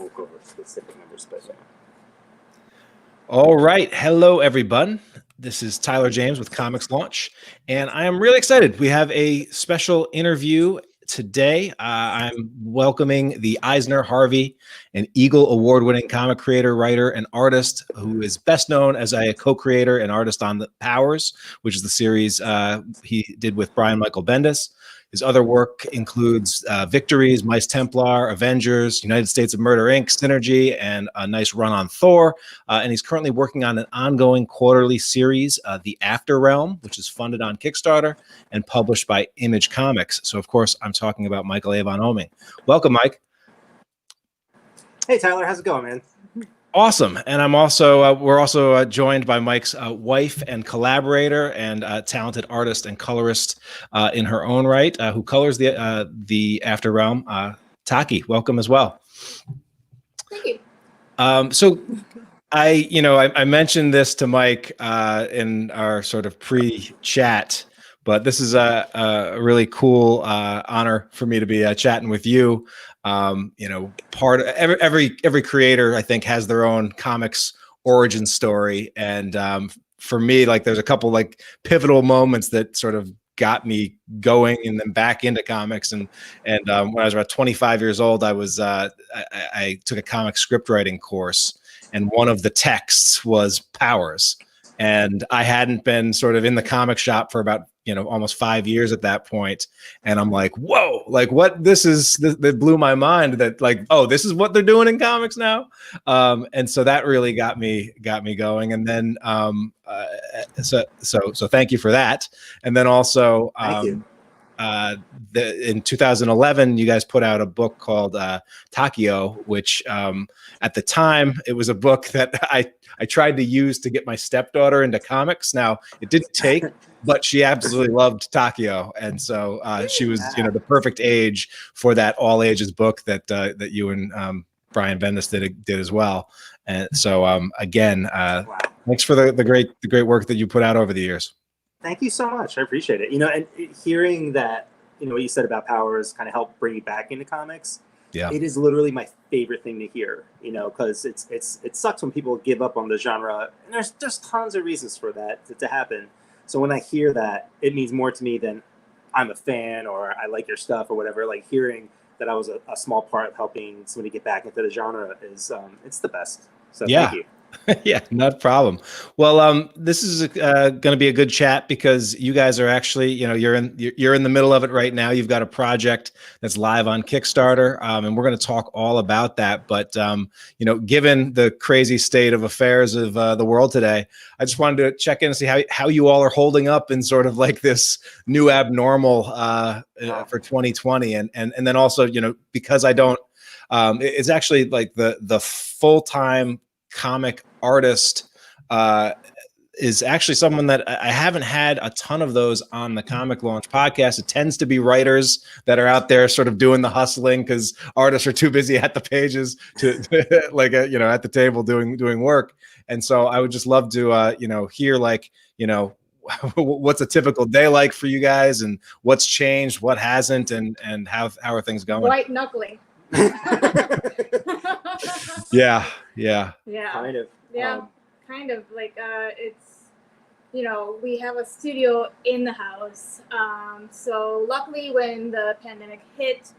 won't go over specific numbers, but yeah. All right. Hello, everyone. This is Tyler James with Comics Launch, and I am really excited. We have a special interview today. I'm welcoming the Eisner, Harvey, and Eagle award-winning comic creator, writer, and artist who is best known as a co-creator and artist on The Powers, which is the series he did with Brian Michael Bendis. His other work includes Victories, Mice Templar, Avengers, United States of Murder, Inc., Synergy, and a nice run on Thor. And he's currently working on an ongoing quarterly series, The After Realm, which is funded on Kickstarter and published by Image Comics. So, of course, I'm talking about Michael Avon Oeming. Welcome, Mike. Hey, Tyler. How's it going, man? Awesome. And I'm also we're also joined by Mike's wife and collaborator and talented artist and colorist in her own right, who colors the After Realm. Taki, welcome as well. Thank you. So I mentioned this to Mike in our sort of pre-chat, but this is a really cool honor for me to be chatting with you. Part of every creator, I think, has their own comics origin story, and for me, like, there's a couple like pivotal moments that sort of got me going and then back into comics. And when I was about 25 years old, I took a comic script writing course, and one of the texts was Powers, and I hadn't been sort of in the comic shop for about almost 5 years at that point. And I'm like, whoa, like what that blew my mind that like, oh, this is what they're doing in comics now. And so that really got me going. And then, so thank you for that. And then also, Thank you. in 2011, you guys put out a book called Takio, which at the time, it was a book that I tried to use to get my stepdaughter into comics. Now, it didn't take, but she absolutely loved Takio. And so she was the perfect age for that all ages book that you and Brian Bendis did as well. And so again, Wow. thanks for the great work that you put out over the years. Thank you so much. I appreciate it. And hearing that, what you said about Powers kind of helped bring you back into comics. Yeah. It is literally my favorite thing to hear, because it sucks when people give up on the genre, and there's tons of reasons for that to happen. So when I hear that, it means more to me than I'm a fan or I like your stuff or whatever. Like, hearing that I was a small part of helping somebody get back into the genre is it's the best. So yeah. Thank you. Yeah, not a problem. Well, this is going to be a good chat because you guys are actually, you're in the middle of it right now. You've got a project that's live on Kickstarter, and we're going to talk all about that. But given the crazy state of affairs of the world today, I just wanted to check in and see how you all are holding up in sort of like this new abnormal for 2020, and then also, because I don't, it's actually like the full-time comic artist is actually someone that I haven't had a ton of those on the Comic Launch podcast. It tends to be writers that are out there sort of doing the hustling because artists are too busy at the pages to like at the table doing work. And so I would just love to hear like what's a typical day like for you guys, and what's changed, what hasn't, and how are things going? White knuckling. Yeah. Kind of. Yeah, kind of like it's, we have a studio in the house. So luckily when the pandemic hit,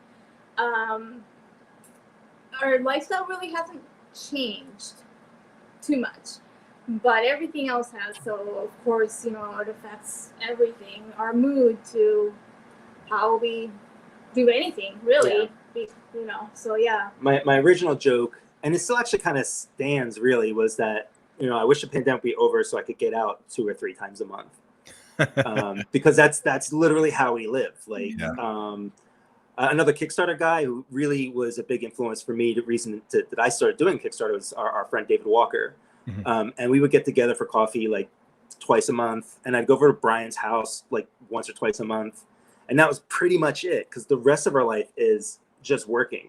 our lifestyle really hasn't changed too much, but everything else has. So of course, it affects everything, our mood, to how we do anything really. Yeah. So yeah. My original joke, and it still actually kind of stands really, was that I wish the pandemic would be over so I could get out 2 or 3 times a month, because that's literally how we live. Like, another Kickstarter guy who really was a big influence for me, the reason that I started doing Kickstarter, was our friend David Walker. Mm-hmm. And we would get together for coffee like twice a month, and I'd go over to Brian's house like once or twice a month, and that was pretty much it, because the rest of our life is just working.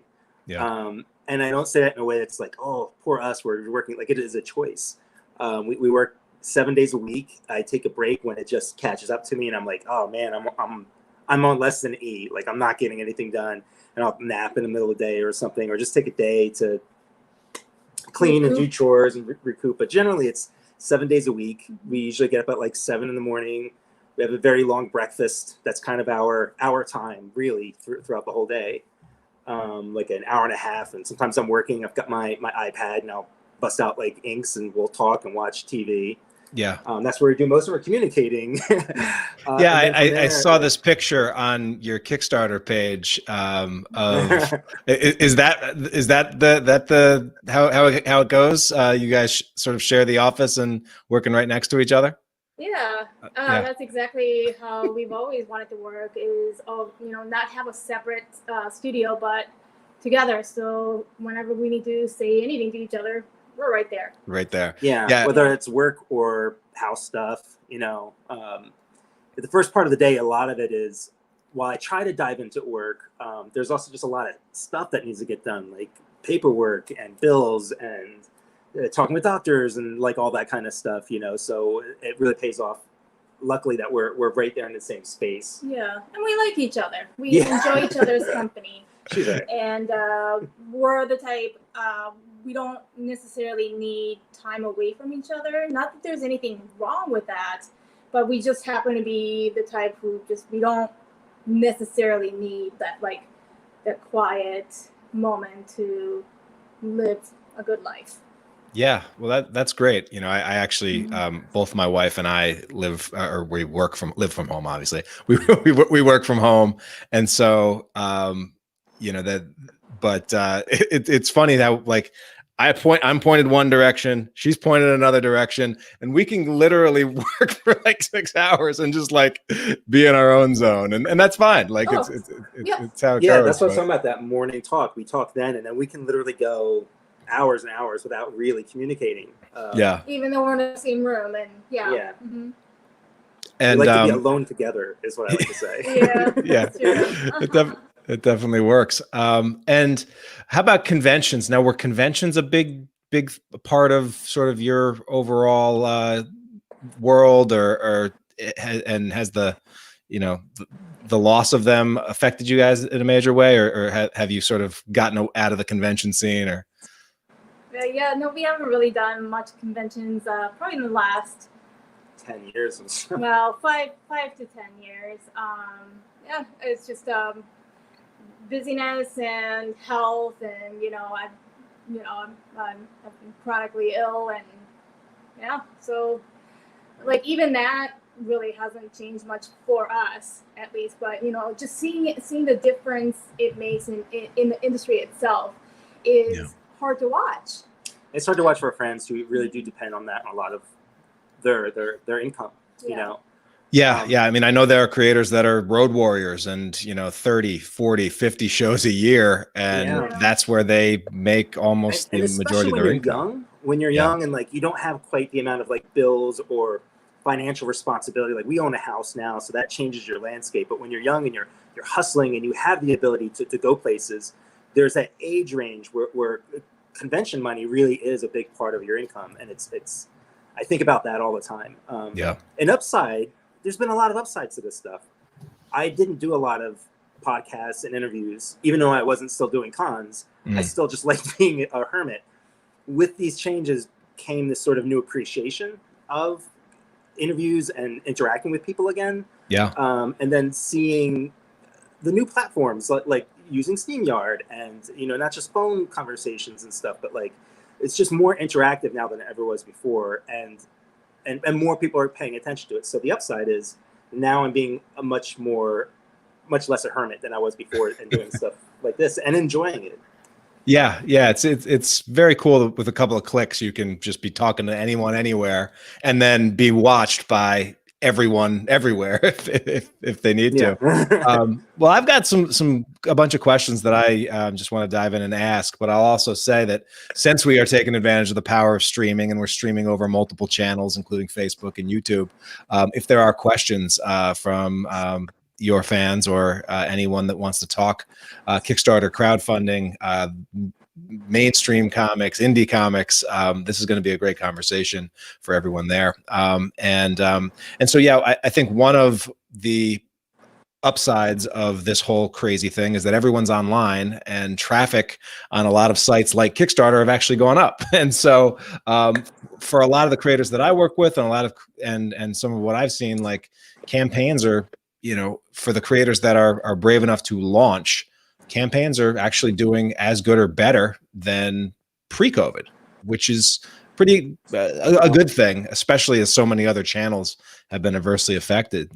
And I don't say that in a way that's like, oh, poor us, we're working. Like, it is a choice. We work 7 days a week. I take a break when it just catches up to me, and I'm like, oh man, I'm on less than E. Like, I'm not getting anything done, and I'll nap in the middle of the day or something, or just take a day to clean and do chores and recoup. But generally, it's 7 days a week. We usually get up at like 7 in the morning. We have a very long breakfast. That's kind of our time, really, throughout the whole day. Like an hour and a half. And sometimes I'm working. I've got my iPad, and I'll bust out like inks, and we'll talk and watch TV. Yeah. That's where we do most of our communicating. I saw this picture on your Kickstarter page of is that the how it goes? You guys sort of share the office and working right next to each other? Yeah, that's exactly how we've always wanted to work, is not have a separate studio, but together. So whenever we need to say anything to each other, we're right there. Right there. Yeah. Whether it's work or house stuff, the first part of the day, a lot of it is, while I try to dive into work, there's also just a lot of stuff that needs to get done, like paperwork and bills and talking with doctors and like all that kind of stuff, so it really pays off. Luckily that we're right there in the same space. Yeah. And we like each other. We enjoy each other's company. She's right. And we're the type, we don't necessarily need time away from each other. Not that there's anything wrong with that, but we just happen to be the type who we don't necessarily need that quiet moment to live a good life. Yeah, well, that's great. I actually, both my wife and I live from home. Obviously, we work from home, and so it's funny how I'm pointed one direction, she's pointed another direction, and we can literally work for like 6 hours and just be in our own zone, and that's fine. It's how it goes. Yeah, that's what I'm talking about. That morning talk, we talk then, and then we can literally go hours and hours without really communicating. Even though we're in the same room, and Mm-hmm. And we like to be alone together, is what I like to say. It definitely works. And how about conventions? Now, were conventions a big part of sort of your overall world, and has the loss of them affected you guys in a major way, or have you sort of gotten out of the convention scene? Or no, we haven't really done much conventions. Probably in the last 10 years. Well, 5 to 10 years. It's just busyness and health, and I've been chronically ill, and so even that really hasn't changed much for us, at least. But just seeing the difference it makes in the industry itself is hard to watch. It's hard to watch for friends who really do depend on that, on a lot of their income. I mean, I know there are creators that are road warriors and 30, 40, 50 shows a year, and that's where they make almost the majority of their income. When you're young and you don't have quite the amount of bills or financial responsibility. We own a house now, so that changes your landscape. But when you're young and you're hustling and you have the ability to go places, there's that age range where convention money really is a big part of your income, and it's I think about that all the time. And upside, there's been a lot of upsides to this stuff. I didn't do a lot of podcasts and interviews, even though I wasn't still doing cons. I still just liked being a hermit. With these changes came this sort of new appreciation of interviews and interacting with people again. And then seeing the new platforms like using StreamYard, and not just phone conversations and stuff, but it's just more interactive now than it ever was before, and more people are paying attention to it. So the upside is now I'm being much less a hermit than I was before, and doing stuff like this and enjoying it. It's very cool. With a couple of clicks, you can just be talking to anyone anywhere, and then be watched by everyone everywhere if they need to. Well, I've got a bunch of questions that I just want to dive in and ask, but I'll also say that since we are taking advantage of the power of streaming, and we're streaming over multiple channels, including Facebook and YouTube, if there are questions from your fans or anyone that wants to talk Kickstarter, crowdfunding, mainstream comics, indie comics, this is going to be a great conversation for everyone there. And so I think one of the upsides of this whole crazy thing is that everyone's online, and traffic on a lot of sites like Kickstarter have actually gone up. And so for a lot of the creators that I work with, and a lot of and some of what I've seen, like, campaigns are, for the creators that are brave enough to launch, campaigns are actually doing as good or better than pre-COVID, which is pretty a good thing, especially as so many other channels have been adversely affected.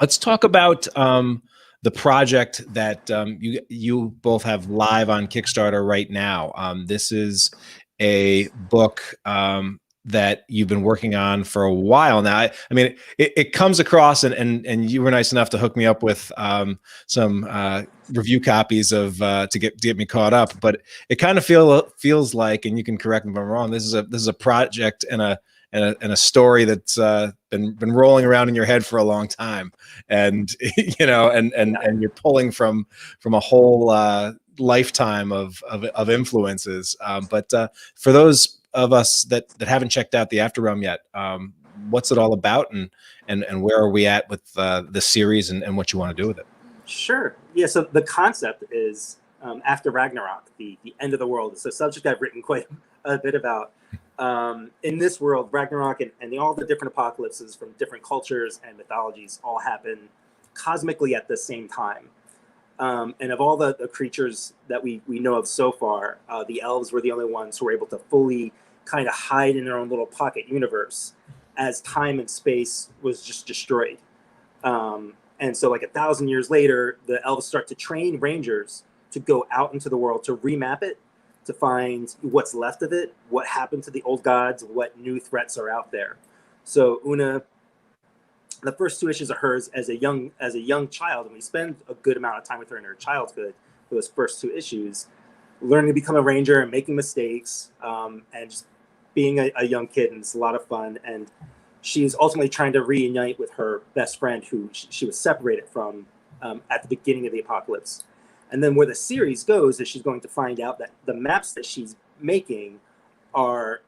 Let's talk about the project that you both have live on Kickstarter right now. This is a book that you've been working on for a while now. I mean, it comes across, and you were nice enough to hook me up with some review copies of to get me caught up. But it kind of feels like, and you can correct me if I'm wrong, this is a project and a story that's been rolling around in your head for a long time, and and you're pulling from a whole lifetime of influences. But for those of us that haven't checked out the After Realm yet, what's it all about, and where are we at with the series, and what you want to do with it? Sure. Yeah. So the concept is after Ragnarok, the end of the world. It's a subject I've written quite a bit about. In this world, Ragnarok and all the different apocalypses from different cultures and mythologies all happen cosmically at the same time. And of all the creatures that we know of so far, the elves were the only ones who were able to fully kind of hide in their own little pocket universe as time and space was just destroyed. And so like 1,000 years later, the elves start to train rangers to go out into the world to remap it, to find what's left of it, what happened to the old gods, what new threats are out there. So Una, the first 2 issues are hers as a young child, and we spend a good amount of time with her in her childhood for those first 2 issues, learning to become a ranger and making mistakes, and just being a young kid, and it's a lot of fun. And she's ultimately trying to reunite with her best friend who she was separated from at the beginning of the apocalypse. And then where the series goes is she's going to find out that the maps that she's making are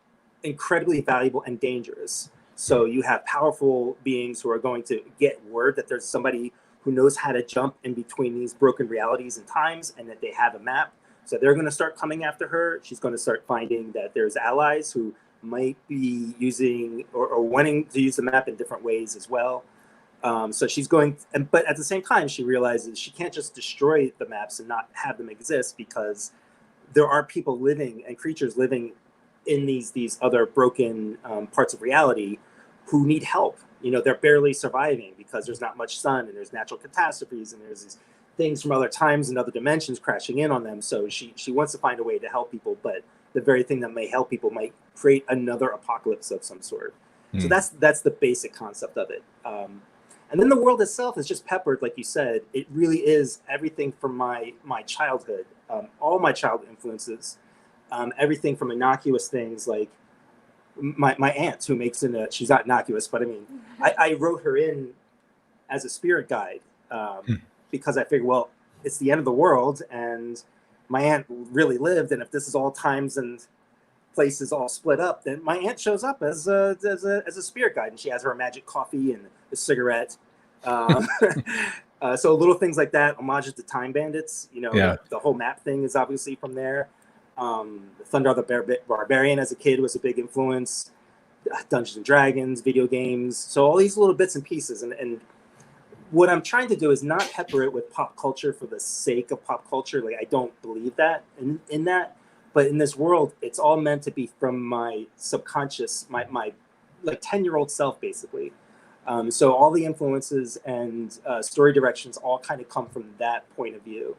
incredibly valuable and dangerous. So you have powerful beings who are going to get word that there's somebody who knows how to jump in between these broken realities and times, and that they have a map. So they're going to start coming after her. She's going to start finding that there's allies who might be using or wanting to use the map in different ways as well. So she's going, but at the same time, she realizes she can't just destroy the maps and not have them exist, because there are people living and creatures living in these other broken parts of reality who need help. They're barely surviving because there's not much sun, and there's natural catastrophes, and there's these things from other times and other dimensions crashing in on them. So she wants to find a way to help people, but the very thing that may help people might create another apocalypse of some sort. So that's the basic concept of it. And then the world itself is just peppered, like you said. It really is everything from my childhood, all my childhood influences, everything from innocuous things like my aunt, who makes she's not innocuous, but I mean, I wrote her in as a spirit guide because I figured, well, it's the end of the world, and my aunt really lived, and if this is all times and places all split up, then my aunt shows up as a spirit guide, and she has her magic coffee and a cigarette. So little things like that, homages to Time Bandits. The whole map thing is obviously from there. Thunder the Barbarian as a kid was a big influence. Dungeons and Dragons, video games. So all these little bits and pieces, and what I'm trying to do is not pepper it with pop culture for the sake of pop culture. Like, I don't believe that in that. But in this world, it's all meant to be from my subconscious, my like 10-year-old self, basically. So all the influences and story directions all kind of come from that point of view.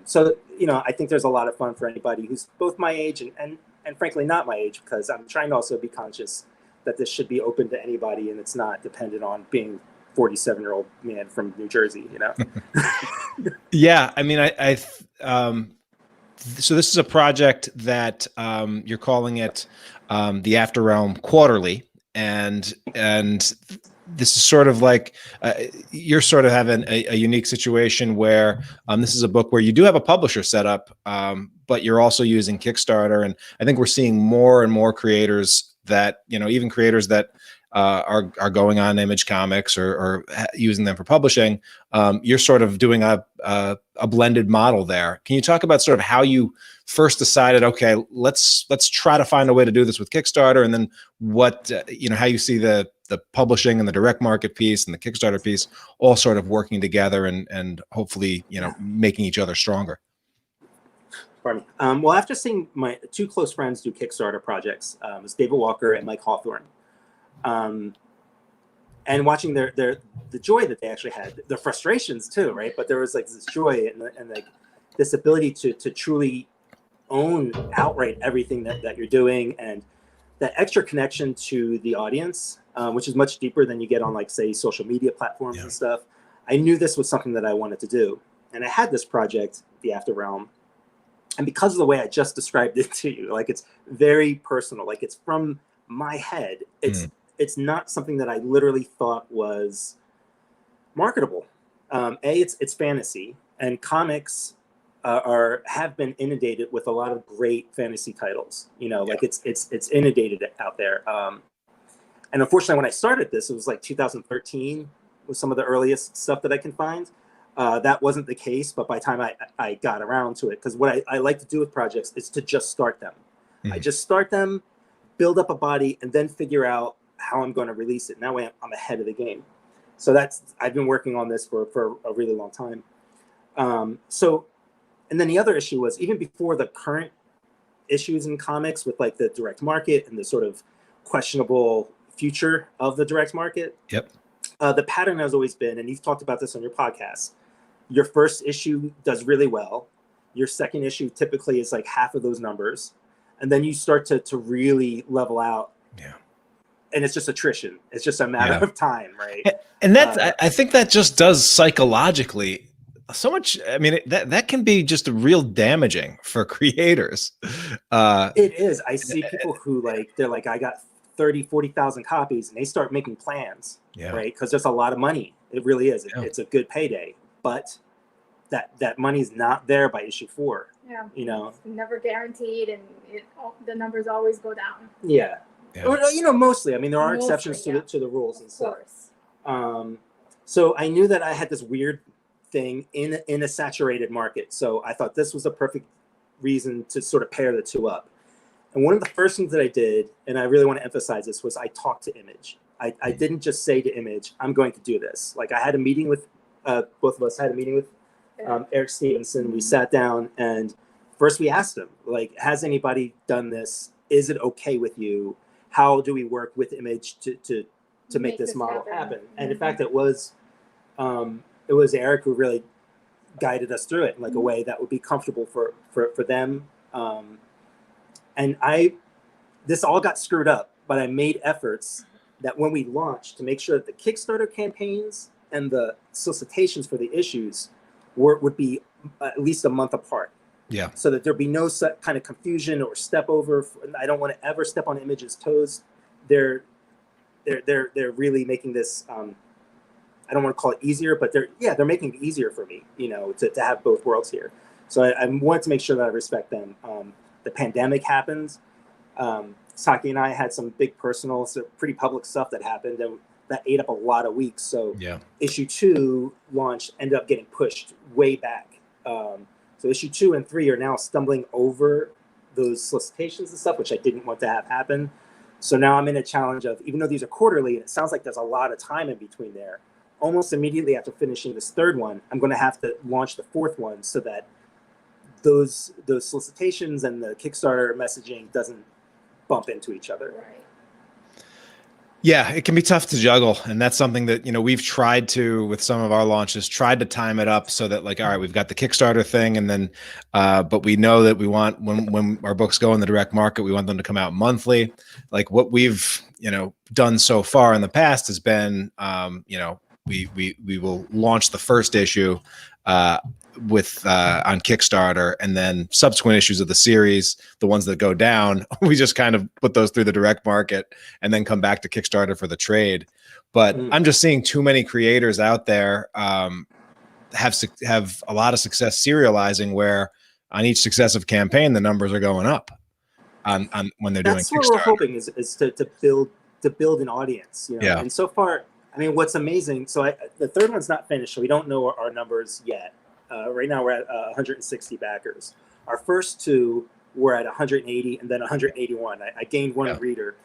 So, I think there's a lot of fun for anybody who's both my age and frankly not my age, because I'm trying to also be conscious that this should be open to anybody, and it's not dependent on being 47-year-old man from New Jersey, Yeah, I mean, so this is a project that you're calling it the After Realm Quarterly, and this is sort of like you're sort of having a unique situation where this is a book where you do have a publisher set up, but you're also using Kickstarter, and I think we're seeing more and more creators that even creators that are going on Image Comics or using them for publishing. You're sort of doing a blended model there. Can you talk about sort of how you first decided, okay, let's try to find a way to do this with Kickstarter, and then what how you see the publishing and the direct market piece and the Kickstarter piece all sort of working together and hopefully making each other stronger. Pardon me. Well, after seeing my two close friends do Kickstarter projects, it's David Walker and Mike Hawthorne, and watching the joy that they actually had, the frustrations too, right? But there was like this joy and like this ability to truly own outright everything that you're doing, and that extra connection to the audience, which is much deeper than you get on, like, say, social media platforms and stuff. I knew this was something that I wanted to do, and I had this project, The After Realm. And because of the way I just described it to you, like, it's very personal, like it's from my head. It's not something that I literally thought was marketable. It's fantasy, and comics have been inundated with a lot of great fantasy titles. Like it's inundated out there. And unfortunately, when I started this, it was like 2013 was some of the earliest stuff that I can find. That wasn't the case, but by the time I got around to it, because what I like to do with projects is to just start them. I just start them, build up a body, and then figure out how I'm going to release it. Now I'm ahead of the game. So I've been working on this for a really long time. And then the other issue was, even before the current issues in comics with like the direct market and the sort of questionable future of the direct market. The pattern has always been, and you've talked about this on your podcast, your first issue does really well. Your second issue typically is like half of those numbers. And then you start to really level out. And it's just attrition. It's just a matter of time, right? And I think that just does psychologically so much. I mean, that can be just real damaging for creators. It is. I see people who they're like, I got 30, 40,000 copies, and they start making plans, right? Because there's a lot of money. It really is. It's a good payday, but that money's not there by issue 4. It's never guaranteed, and the numbers always go down. Or, mostly. I mean, there are exceptions to the rules and stuff. So I knew that I had this weird thing in a saturated market. So I thought this was a perfect reason to sort of pair the two up. And one of the first things that I did, and I really want to emphasize this, was I talked to Image. I didn't just say to Image, I'm going to do this. Like, I had a meeting with, both of us had a meeting with Eric Stevenson. We sat down, and first we asked him, like, has anybody done this? Is it okay with you? How do we work with Image to make this model happen? And in fact, it was Eric who really guided us through it in like a way that would be comfortable for them. And this all got screwed up, but I made efforts that when we launched to make sure that the Kickstarter campaigns and the solicitations for the issues would be at least a month apart. So that there'd be no kind of confusion or step over. I don't want to ever step on Image's toes. They're really making this, I don't want to call it easier, but they're making it easier for me, to have both worlds here. So I wanted to make sure that I respect them. The pandemic happens. Taki and I had some big personal, pretty public stuff that happened, and that ate up a lot of weeks. So issue 2 launch ended up getting pushed way back. So issue 2 and 3 are now stumbling over those solicitations and stuff, which I didn't want to have happen. So now I'm in a challenge of, even though these are quarterly, and it sounds like there's a lot of time in between there, almost immediately after finishing this 3rd one, I'm going to have to launch the 4th one so that those solicitations and the Kickstarter messaging doesn't bump into each other. Yeah, it can be tough to juggle. And that's something that, we've tried to, with some of our launches, tried to time it up so that, like, all right, we've got the Kickstarter thing. And then, but we know that we want, when our books go in the direct market, we want them to come out monthly. Like what we've, done so far in the past has been, we will launch the first issue, on Kickstarter, and then subsequent issues of the series, the ones that go down, we just kind of put those through the direct market and then come back to Kickstarter for the trade. But I'm just seeing too many creators out there have a lot of success serializing, where on each successive campaign the numbers are going up on when they're doing Kickstarter. That's what we're hoping is to to build an audience, you know. Yeah. And so far, I mean, what's amazing, so the third one's not finished, so we don't know our numbers yet. Right now we're at 160 backers. Our first two were at 180 and then 181. I gained one reader,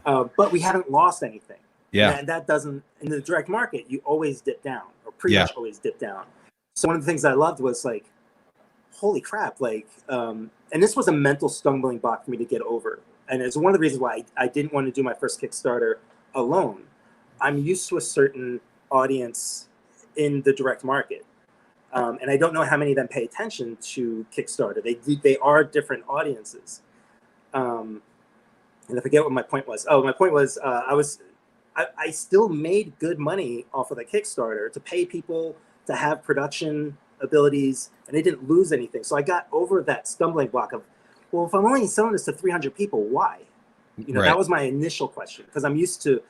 but we haven't lost anything. Yeah. And that doesn't, in the direct market, you always dip down, or pretty much always dip down. So one of the things I loved was like, holy crap, like, and this was a mental stumbling block for me to get over. And it's one of the reasons why I didn't want to do my first Kickstarter alone. I'm used to a certain audience in the direct market. And I don't know how many of them pay attention to Kickstarter. They are different audiences. And I forget what my point was. Oh, my point was I still made good money off of the Kickstarter to pay people to have production abilities, and they didn't lose anything. So I got over that stumbling block of, well, if I'm only selling this to 300 people, why? You know, that was my initial question, because I'm used to,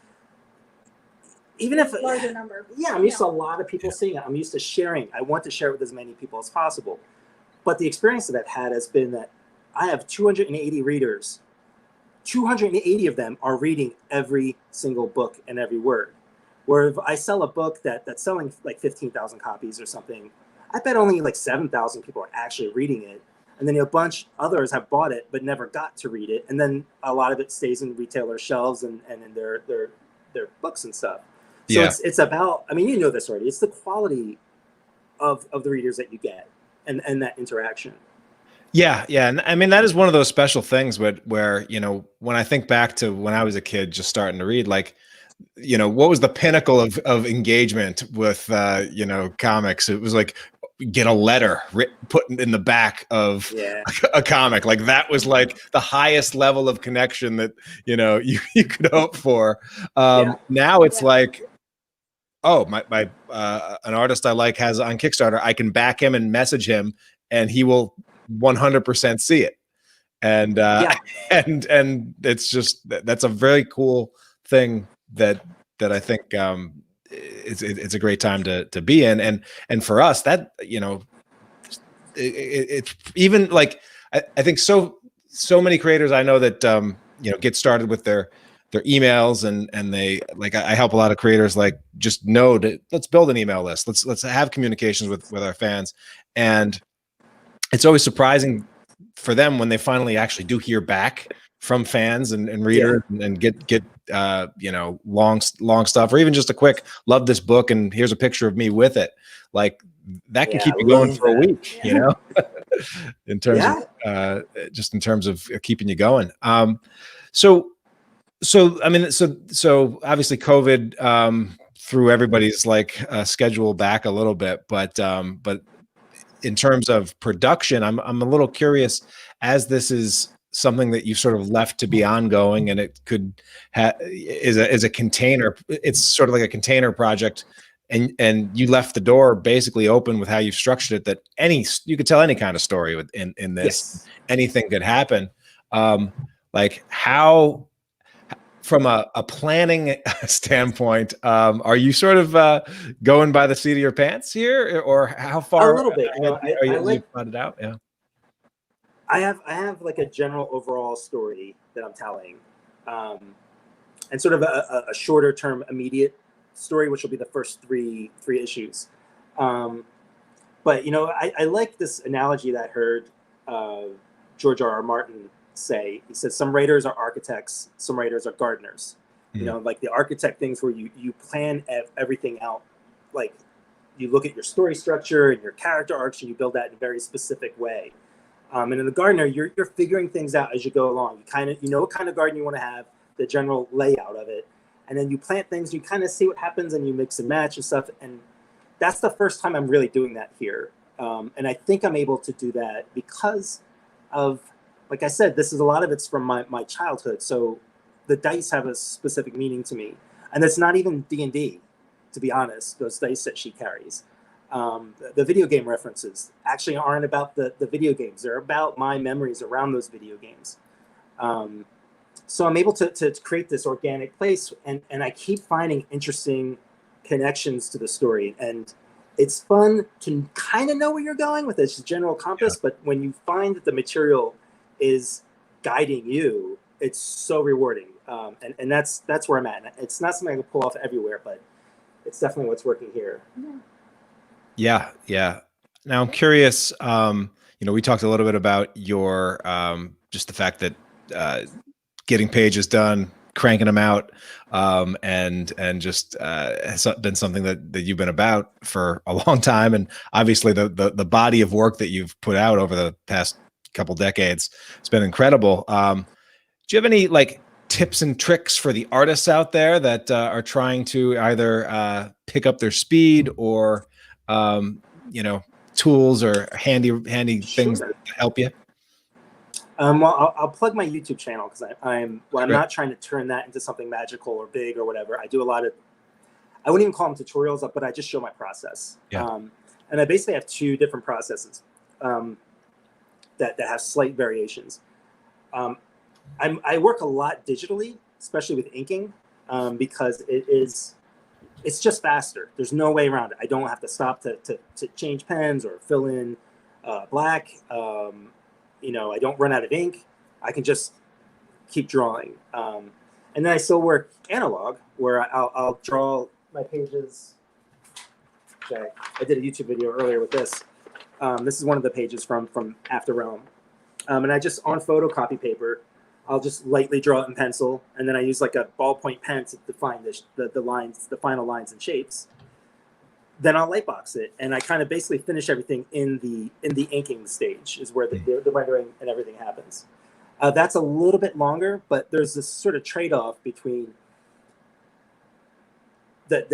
even if larger number. Yeah, I'm used to a lot of people seeing it. I'm used to sharing. I want to share it with as many people as possible. But the experience that I've had has been that I have 280 readers. 280 of them are reading every single book and every word. Where if I sell a book that's selling like 15,000 copies or something, I bet only like 7,000 people are actually reading it. And then a bunch others have bought it but never got to read it. And then a lot of it stays in retailer shelves and in their books and stuff. So it's about, I mean, you know this already, it's the quality of the readers that you get and that interaction. Yeah. And I mean, that is one of those special things where, you know, when I think back to when I was a kid just starting to read, like, you know, what was the pinnacle of engagement with, you know, comics? It was like, get a letter put in the back of a comic. Like that was like the highest level of connection that, you know, you could hope for. Now it's like, oh, my an artist I like has on Kickstarter, I can back him and message him and he will 100% see it. And and it's just, that's a very cool thing that I think it's a great time to be in. And for us, that, you know, it's even like, I think so many creators I know that, you know, get started with their emails and they, like, I help a lot of creators, like, just know that let's build an email list. Let's have communications with our fans. And it's always surprising for them when they finally actually do hear back from fans and readers and get you know, long stuff, or even just a quick, love this book and here's a picture of me with it. Like that can keep you going for a week, you know, in terms of just in terms of keeping you going. So I mean, so obviously COVID threw everybody's like schedule back a little bit, but in terms of production, I'm a little curious, as this is something that you sort of left to be ongoing, and it could is a container. It's sort of like a container project, and you left the door basically open with how you've structured it. That you could tell any kind of story in this. Anything could happen. Like how, from a planning standpoint, are you sort of going by the seat of your pants here, or how far? A little bit. You know, I like planned it out. Yeah. I have like a general overall story that I'm telling, and sort of a shorter term immediate story, which will be the first three issues. But you know, I like this analogy that I heard George R.R. Martin say. He says some writers are architects, some writers are gardeners. You know, like the architect things where you plan everything out, like you look at your story structure and your character arcs and you build that in a very specific way. And in the gardener, you're figuring things out as you go along. You know what kind of garden you want to have, the general layout of it, and then you plant things. You kind of see what happens, and you mix and match and stuff. And that's the first time I'm really doing that here. And I think I'm able to do that because of, like I said, a lot of it's from my childhood. So the dice have a specific meaning to me, and it's not even D&D, to be honest. Those dice that she carries. The video game references actually aren't about the video games. They're about my memories around those video games. So I'm able to create this organic place, and I keep finding interesting connections to the story. And it's fun to kind of know where you're going with this general compass, but when you find that the material is guiding you, it's so rewarding. And that's where I'm at. It's not something I can pull off everywhere, but it's definitely what's working here. Yeah. Now I'm curious. We talked a little bit about your just the fact that getting pages done, cranking them out, and just has been something that you've been about for a long time, and obviously the body of work that you've put out over the past couple decades, it's been incredible. Do you have any like tips and tricks for the artists out there that are trying to either pick up their speed or tools or handy things Sure. that help you? Well, I'll plug my YouTube channel because I'm not trying to turn that into something magical or big or whatever. I do a lot of, I wouldn't even call them tutorials, but I just show my process. Yeah. And I basically have two different processes that have slight variations. I work a lot digitally, especially with inking, because it's just faster. There's no way around it. I don't have to stop to change pens or fill in black. I don't run out of ink. I can just keep drawing. And then I still work analog, where I'll draw my pages. Okay. I did a YouTube video earlier with this. This is one of the pages from After Realm. And I just, on photocopy paper, I'll just lightly draw it in pencil, and then I use like a ballpoint pen to define the lines, the final lines and shapes. Then I'll lightbox it, and I kind of basically finish everything in the inking stage, is where the rendering and everything happens. That's a little bit longer, but there's this sort of trade-off between like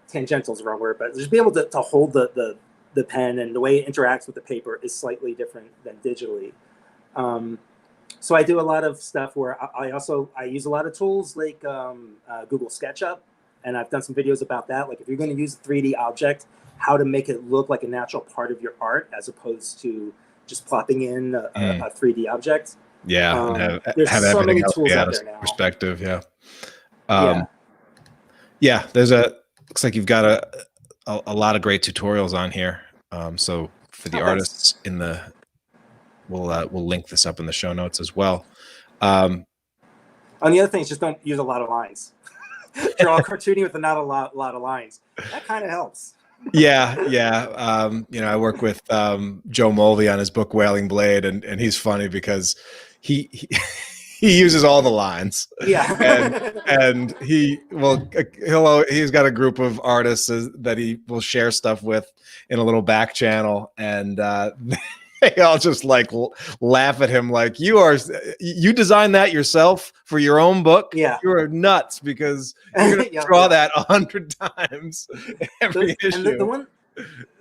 tangential is the wrong word, but just be able to hold the pen, and the way it interacts with the paper is slightly different than digitally. So I do a lot of stuff where I use a lot of tools like Google SketchUp, and I've done some videos about that. Like if you're going to use a 3D object, how to make it look like a natural part of your art as opposed to just plopping in a 3D object. Yeah, there's have so everything many tools out there else now. perspective. Yeah. There's looks like you've got a lot of great tutorials on here. So for the artists we'll link this up in the show notes as well. On the other thing is just don't use a lot of lines. Draw cartoony with not a lot of lines. That kind of helps. Yeah. I work with Joe Mulvey on his book Wailing Blade, and he's funny because he uses all the lines. Yeah. and he's got a group of artists that he will share stuff with in a little back channel, and they all just like laugh at him like, you designed that yourself for your own book? Yeah. You are nuts because you're going to draw that 100 times every issue. And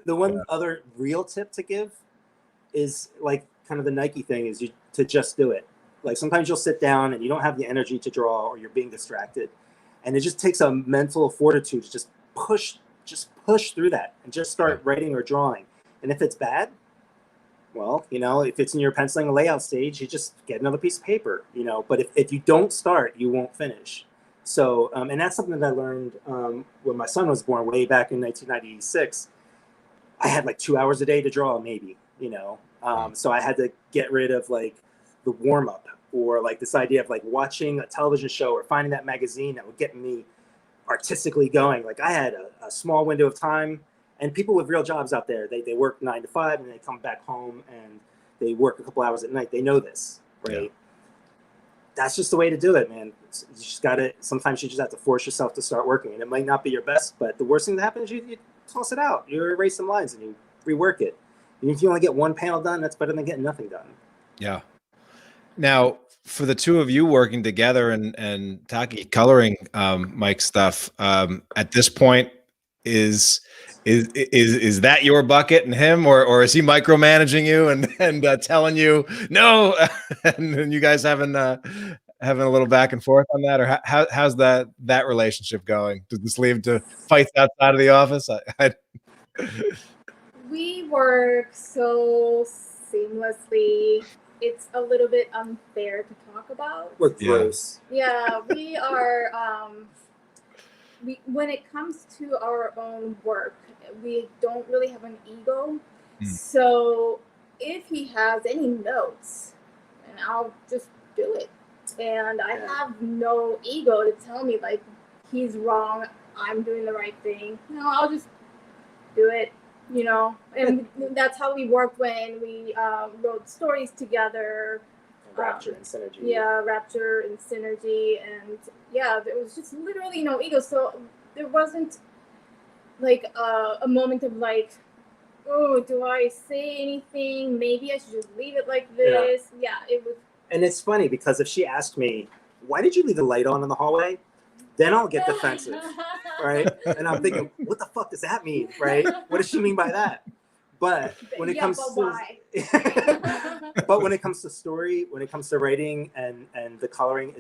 the one other real tip to give is like kind of the Nike thing is to just do it. Like sometimes you'll sit down and you don't have the energy to draw, or you're being distracted, and it just takes a mental fortitude to just push through that and just start writing or drawing. And if it's bad, well, if it's in your penciling layout stage, you just get another piece of paper, but if you don't start, you won't finish. So, and that's something that I learned when my son was born way back in 1996. I had like 2 hours a day to draw, maybe, so I had to get rid of like the warm up, or like this idea of like watching a television show or finding that magazine that would get me artistically going. Like I had a small window of time. And people with real jobs out there, they work 9 to 5 and they come back home and they work a couple hours at night. They know this, right? Yeah. That's just the way to do it, man. You just sometimes you just have to force yourself to start working. And it might not be your best, but the worst thing that happens is you toss it out. You erase some lines and you rework it. And if you only get one panel done, that's better than getting nothing done. Yeah. Now, for the two of you working together and Taki coloring Mike's stuff, at this point, is that your bucket and him, or is he micromanaging you and telling you no, and then you guys having a little back and forth on that, or how's that relationship going? Does this lead to fights outside of the office? We work so seamlessly. It's a little bit unfair to talk about. We're gross. Yeah, we are. When it comes to our own work, we don't really have an ego. So if he has any notes, and I'll just do it. And I Yeah. have no ego to tell me like he's wrong, I'm doing the right thing. No, I'll just do it, you know. And that's how we worked when we wrote stories together. Rapture and synergy. Yeah, Rapture and Synergy, and yeah, there was just literally no ego. So there wasn't like a moment of like, oh, do I say anything? Maybe I should just leave it like this. Yeah, it was. And it's funny because if she asked me, why did you leave the light on in the hallway? Then I'll get defensive, right? And I'm thinking, what the fuck does that mean, right? What does she mean by that? But when it comes but to why? but when it comes to story, when it comes to writing and the coloring,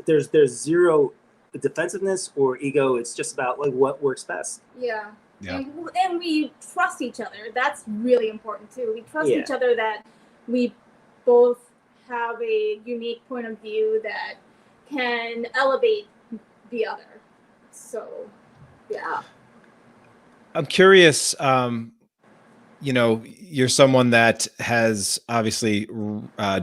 there's zero defensiveness or ego. It's just about like what works best. Yeah. Yeah. And we trust each other. That's really important too. We trust each other that we both have a unique point of view that can elevate the other. So, yeah. I'm curious, you know, you're someone that has obviously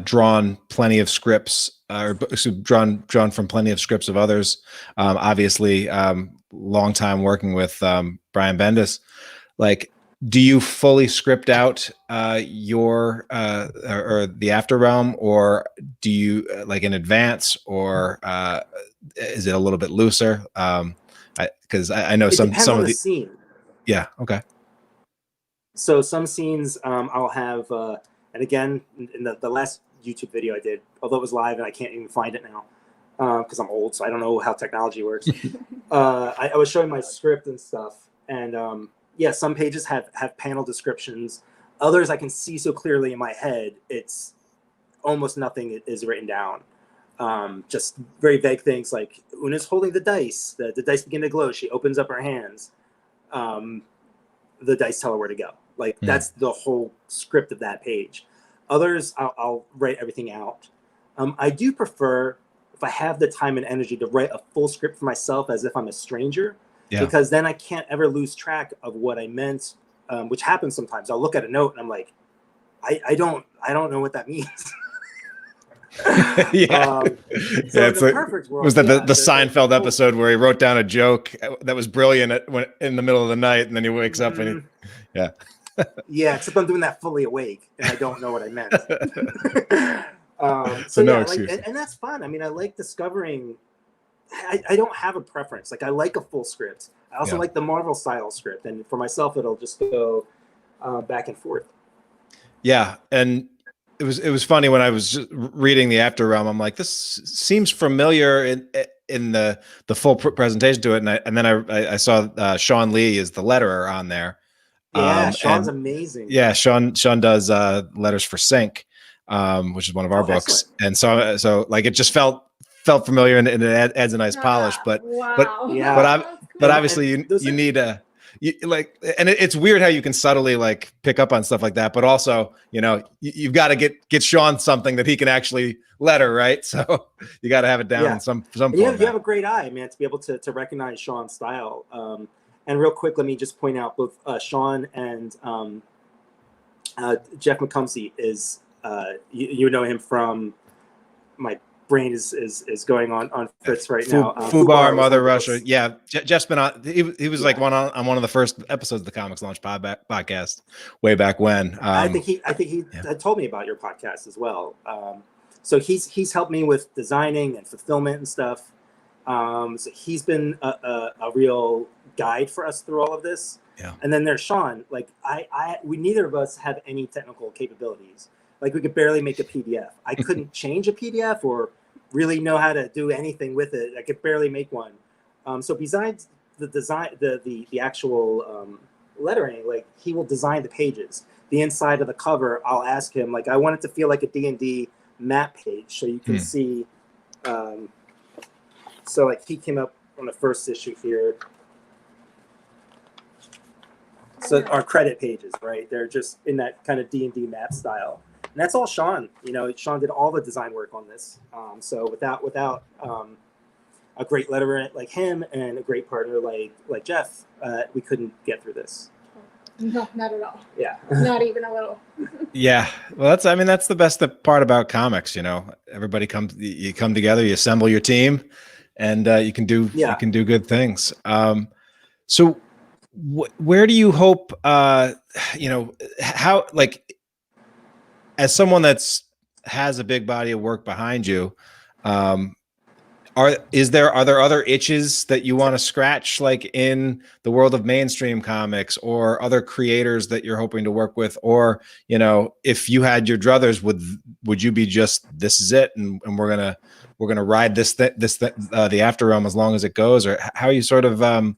drawn plenty of scripts, or drawn from plenty of scripts of others. Obviously, long time working with Brian Bendis. Like, do you fully script out your or the After Realm, or do you like in advance, or is it a little bit looser? Because I know some of the scene. Yeah. Okay. So some scenes I'll have, and again, in the last YouTube video I did, although it was live and I can't even find it now because I'm old, so I don't know how technology works. I was showing my script and stuff, and yeah, some pages have panel descriptions. Others I can see so clearly in my head, it's almost nothing is written down. Just very vague things like Una's holding the dice. The dice begin to glow. She opens up her hands. The dice tell her where to go. Like that's the whole script of that page. Others, I'll write everything out. I do prefer, if I have the time and energy, to write a full script for myself as if I'm a stranger, because then I can't ever lose track of what I meant, which happens sometimes. I'll look at a note and I'm like, I don't know what that means. So the perfect world was that the Seinfeld episode where he wrote down a joke that was brilliant in the middle of the night, and then he wakes up and except I'm doing that fully awake and I don't know what I meant. So no excuse. and that's fun. I mean, I like discovering. I don't have a preference. Like I like a full script. I also like the Marvel style script, and for myself, it'll just go back and forth. Yeah, and it was funny when I was just reading the After Realm. I'm like, this seems familiar in the full presentation to it, and then I saw Sean Lee is the letterer on there. Yeah, Sean's amazing. Yeah, Sean does letters for Sync, which is one of our books, excellent. And so like it just felt familiar, and it adds a nice polish. But obviously you need a. It's weird how you can subtly like pick up on stuff like that, but also, you know, you've got to get Sean something that he can actually letter, right? So you got to have it down in some form. You have a great eye, man, to be able to recognize Sean's style. And real quick, let me just point out both Sean and Jeff McCumsey is you know him from my. Brain is going on Fritz right now. Fubar, Mother Russia. Yeah, Jeff's been on. He was like on one of the first episodes of the Comics Launch podcast way back when. I think he had told me about your podcast as well. So he's helped me with designing and fulfillment and stuff. So he's been a real guide for us through all of this. Yeah. And then there's Sean. Like we neither of us have any technical capabilities. Like we could barely make a PDF. I couldn't change a PDF or really know how to do anything with it. I could barely make one. So besides the design, the actual lettering, like he will design the pages. The inside of the cover, I'll ask him, like I want it to feel like a D&D map page, so you can see. So like he came up on the first issue here. So our credit pages, right? They're just in that kind of D&D map style. And that's all Sean. You know, Sean did all the design work on this. So without a great letterer like him and a great partner like Jeff, we couldn't get through this. No, not at all. Yeah. Not even a little. Yeah. Well, that's the best part about comics, everybody you come together, you assemble your team, and you can do good things. So where do you hope, how, like, as someone has a big body of work behind you, are there other itches that you want to scratch, like in the world of mainstream comics, or other creators that you're hoping to work with? Or, if you had your druthers, would you be just, this is it, and we're gonna ride the After Realm as long as it goes? Or how you sort of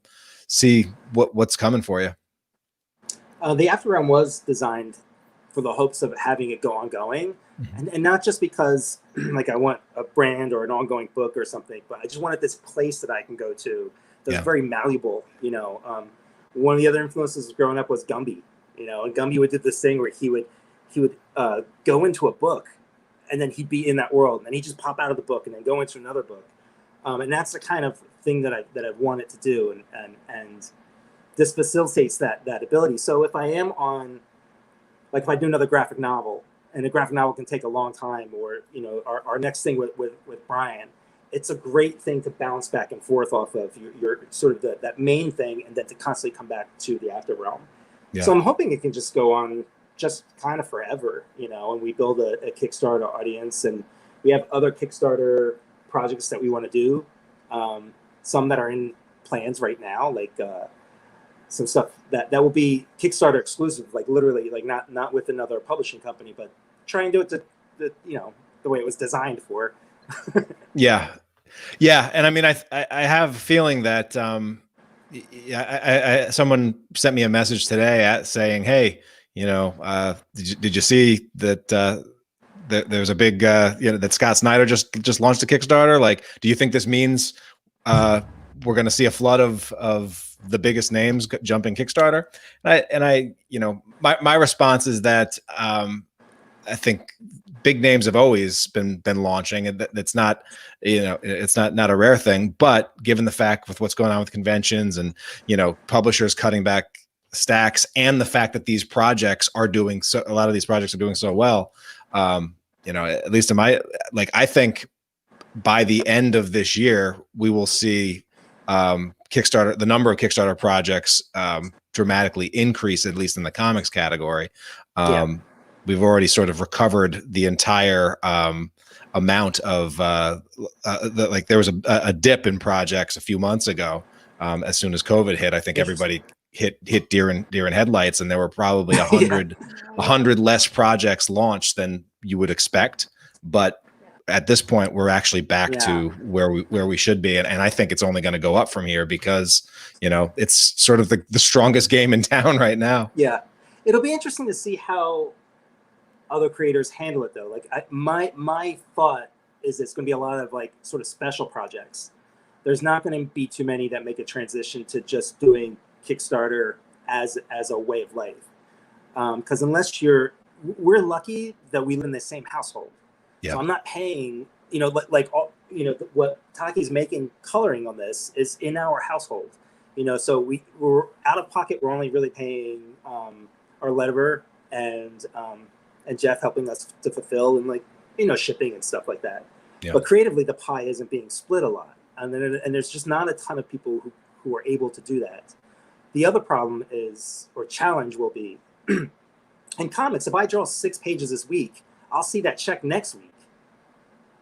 see what's coming for you? The After Realm was designed for the hopes of having it go ongoing, and not just because like I want a brand or an ongoing book or something, but I just wanted this place that I can go to that's very malleable. One of the other influences growing up was Gumby, and Gumby would do this thing where he would go into a book, and then he'd be in that world, and then he'd just pop out of the book and then go into another book, and that's the kind of thing that I've wanted to do, and this facilitates that ability. So if I am on, like, if I do another graphic novel, and a graphic novel can take a long time, or our next thing with Brian, it's a great thing to bounce back and forth off of your sort of that main thing, and then to constantly come back to the After Realm. Yeah. So I'm hoping it can just go on just kind of forever, and we build a Kickstarter audience, and we have other Kickstarter projects that we want to do, some that are in plans right now, like some stuff that will be Kickstarter exclusive, like literally, like not with another publishing company, but try and do it the way it was designed for. Yeah. And I mean, I have a feeling that someone sent me a message today saying, hey, did you see that there's a big that Scott Snyder just launched a Kickstarter? Like, do you think this means we're going to see a flood of the biggest names jumping Kickstarter? And I my response is that I think big names have always been launching, and that's not, it's not a rare thing. But given the fact with what's going on with conventions and publishers cutting back stacks, and the fact that these projects are doing so, a lot of these projects are doing so well, at least in my, like, I think by the end of this year we will see Kickstarter, the number of Kickstarter projects dramatically increase, at least in the comics category. We've already sort of recovered the entire amount of like there was a dip in projects a few months ago. As soon as COVID hit, I think everybody hit deer in headlights, and there were probably 100 less projects launched than you would expect. But at this point, we're actually back to where we should be, and I think it's only going to go up from here, because it's sort of the strongest game in town right now. Yeah, it'll be interesting to see how other creators handle it, though. Like, my thought is it's going to be a lot of like sort of special projects. There's not going to be too many that make a transition to just doing Kickstarter as a way of life, because we're lucky that we live in the same household. Yeah. So I'm not paying, what Taki's making coloring on this is in our household, so we're out of pocket. We're only really paying our letterer and Jeff helping us to fulfill, and shipping and stuff like that. Yeah. But creatively, the pie isn't being split a lot, and there's just not a ton of people who are able to do that. The other problem challenge will be in comics. If I draw 6 pages this week, I'll see that check next week.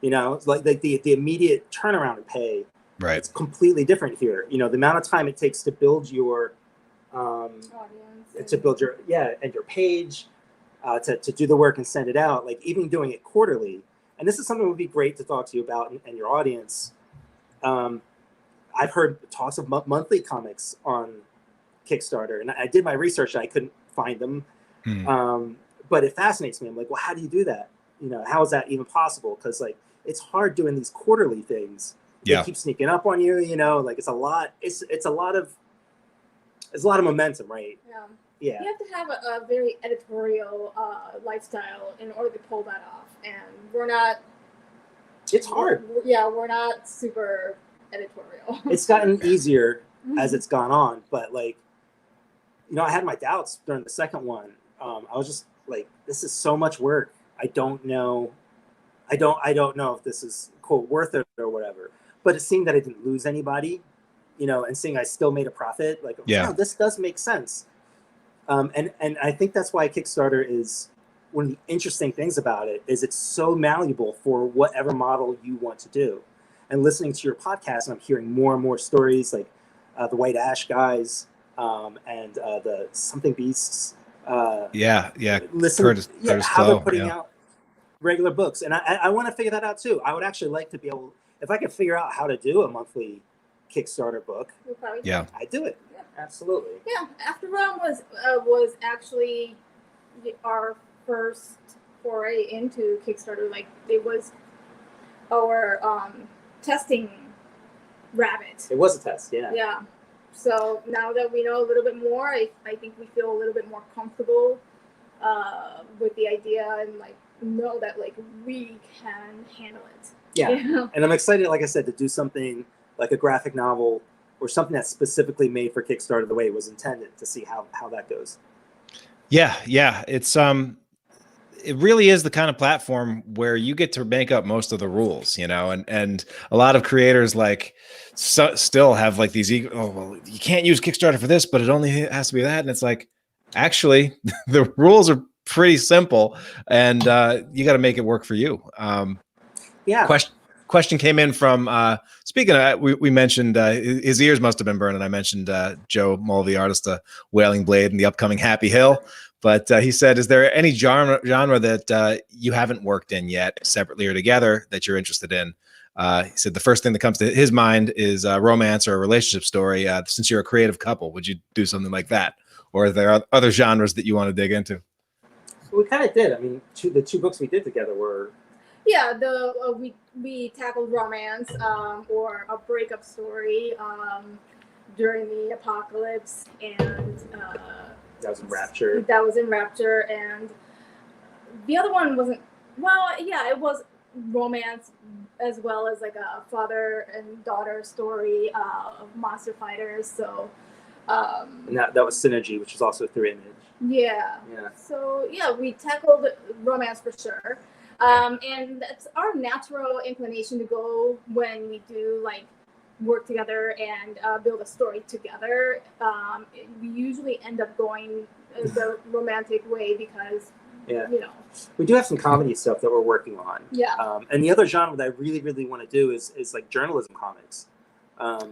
Like the immediate turnaround and pay. Right. It's completely different here. The amount of time it takes to build your audience, to build your and your page, to do the work and send it out. Like, even doing it quarterly, and this is something that would be great to talk to you about and your audience. I've heard talks of monthly comics on Kickstarter, and I did my research. I couldn't find them. But it fascinates me. I'm like, well, how do you do that? How is that even possible? Because it's hard doing these quarterly things. They keep sneaking up on you. It's a lot. It's a lot of momentum, right? Yeah. You have to have a very editorial lifestyle in order to pull that off, and we're not. It's hard. We're not super editorial. It's gotten easier as it's gone on, but I had my doubts during the second one. I was just like, this is so much work. I don't know if this is quote worth it or whatever. But it seemed that I didn't lose anybody, and seeing I still made a profit, like, Yeah. wow, this does make sense. And I think that's why Kickstarter is one of the interesting things about it is it's so malleable for whatever model you want to do. And listening to your podcast, I'm hearing more and more stories like the White Ash guys and the Something Beasts. Yeah. Listen, Curtis how Glow, they're putting out regular books. And I want to figure that out too. I would actually like to be able, if I could figure out how to do a monthly Kickstarter book, I'd do it. Yeah, absolutely. Yeah, After Realm was actually our first foray into Kickstarter. Like, it was our testing rabbit. It was a test, yeah. Yeah. So now that we know a little bit more, I think we feel a little bit more comfortable with the idea and like know that like we can handle it. Yeah. And I'm excited, like I said, to do something like a graphic novel or something that's specifically made for Kickstarter the way it was intended, to see how that goes. Yeah. It's it really is the kind of platform where you get to make up most of the rules, and a lot of creators like still have like these you can't use Kickstarter for this, but it only has to be that. And it's like, actually, the rules are pretty simple, and you got to make it work for you. Yeah. Question came in from speaking of, we mentioned his ears must have been burning. I mentioned Joe Mulvey, artist of Wailing Blade and the upcoming Happy Hill. But he said, is there any genre that you haven't worked in yet, separately or together, that you're interested in? He said the first thing that comes to his mind is a romance or a relationship story. Since you're a creative couple, would you do something like that? Or are there other genres that you want to dig into? We kind of did. I mean, the two books we did together were... Yeah, we tackled romance or a breakup story during the apocalypse, and... that was in Rapture. That was in Rapture, and the other one wasn't. Well, yeah, it was romance as well as like a father and daughter story of monster fighters. So, and that was Synergy, which was also through Image. Yeah. Yeah. So yeah, we tackled romance for sure, and that's our natural inclination to go when we do like work together and build a story together. We usually end up going the romantic way because, we do have some comedy stuff that we're working on. Yeah. And the other genre that I really, really want to do is like journalism comics.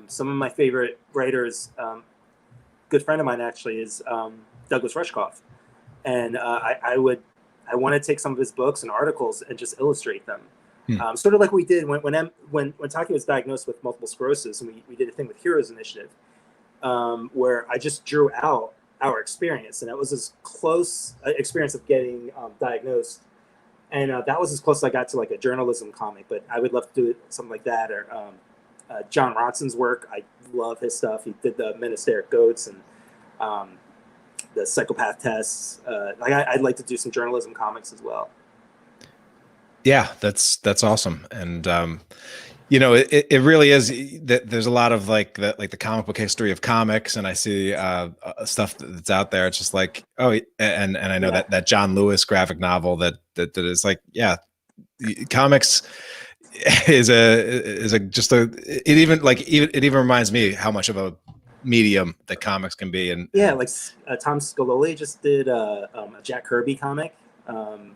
Some of my favorite writers, good friend of mine actually, is Douglas Rushkoff. And I want to take some of his books and articles and just illustrate them. Sort of like we did when Taki was diagnosed with multiple sclerosis, and we did a thing with Heroes Initiative, where I just drew out our experience, and that was as close experience of getting diagnosed, and that was as close as I got to like a journalism comic. But I would love to do something like that, or John Ronson's work. I love his stuff. He did the Monasteric Goats and the Psychopath Tests. I'd like to do some journalism comics as well. Yeah, that's awesome. And it really is that there's a lot of like the comic book history of comics, and I see stuff that's out there. It's just like, and I know that John Lewis graphic novel that is like, comics is it even reminds me how much of a medium that comics can be. And like Tom Scololi just did a Jack Kirby comic.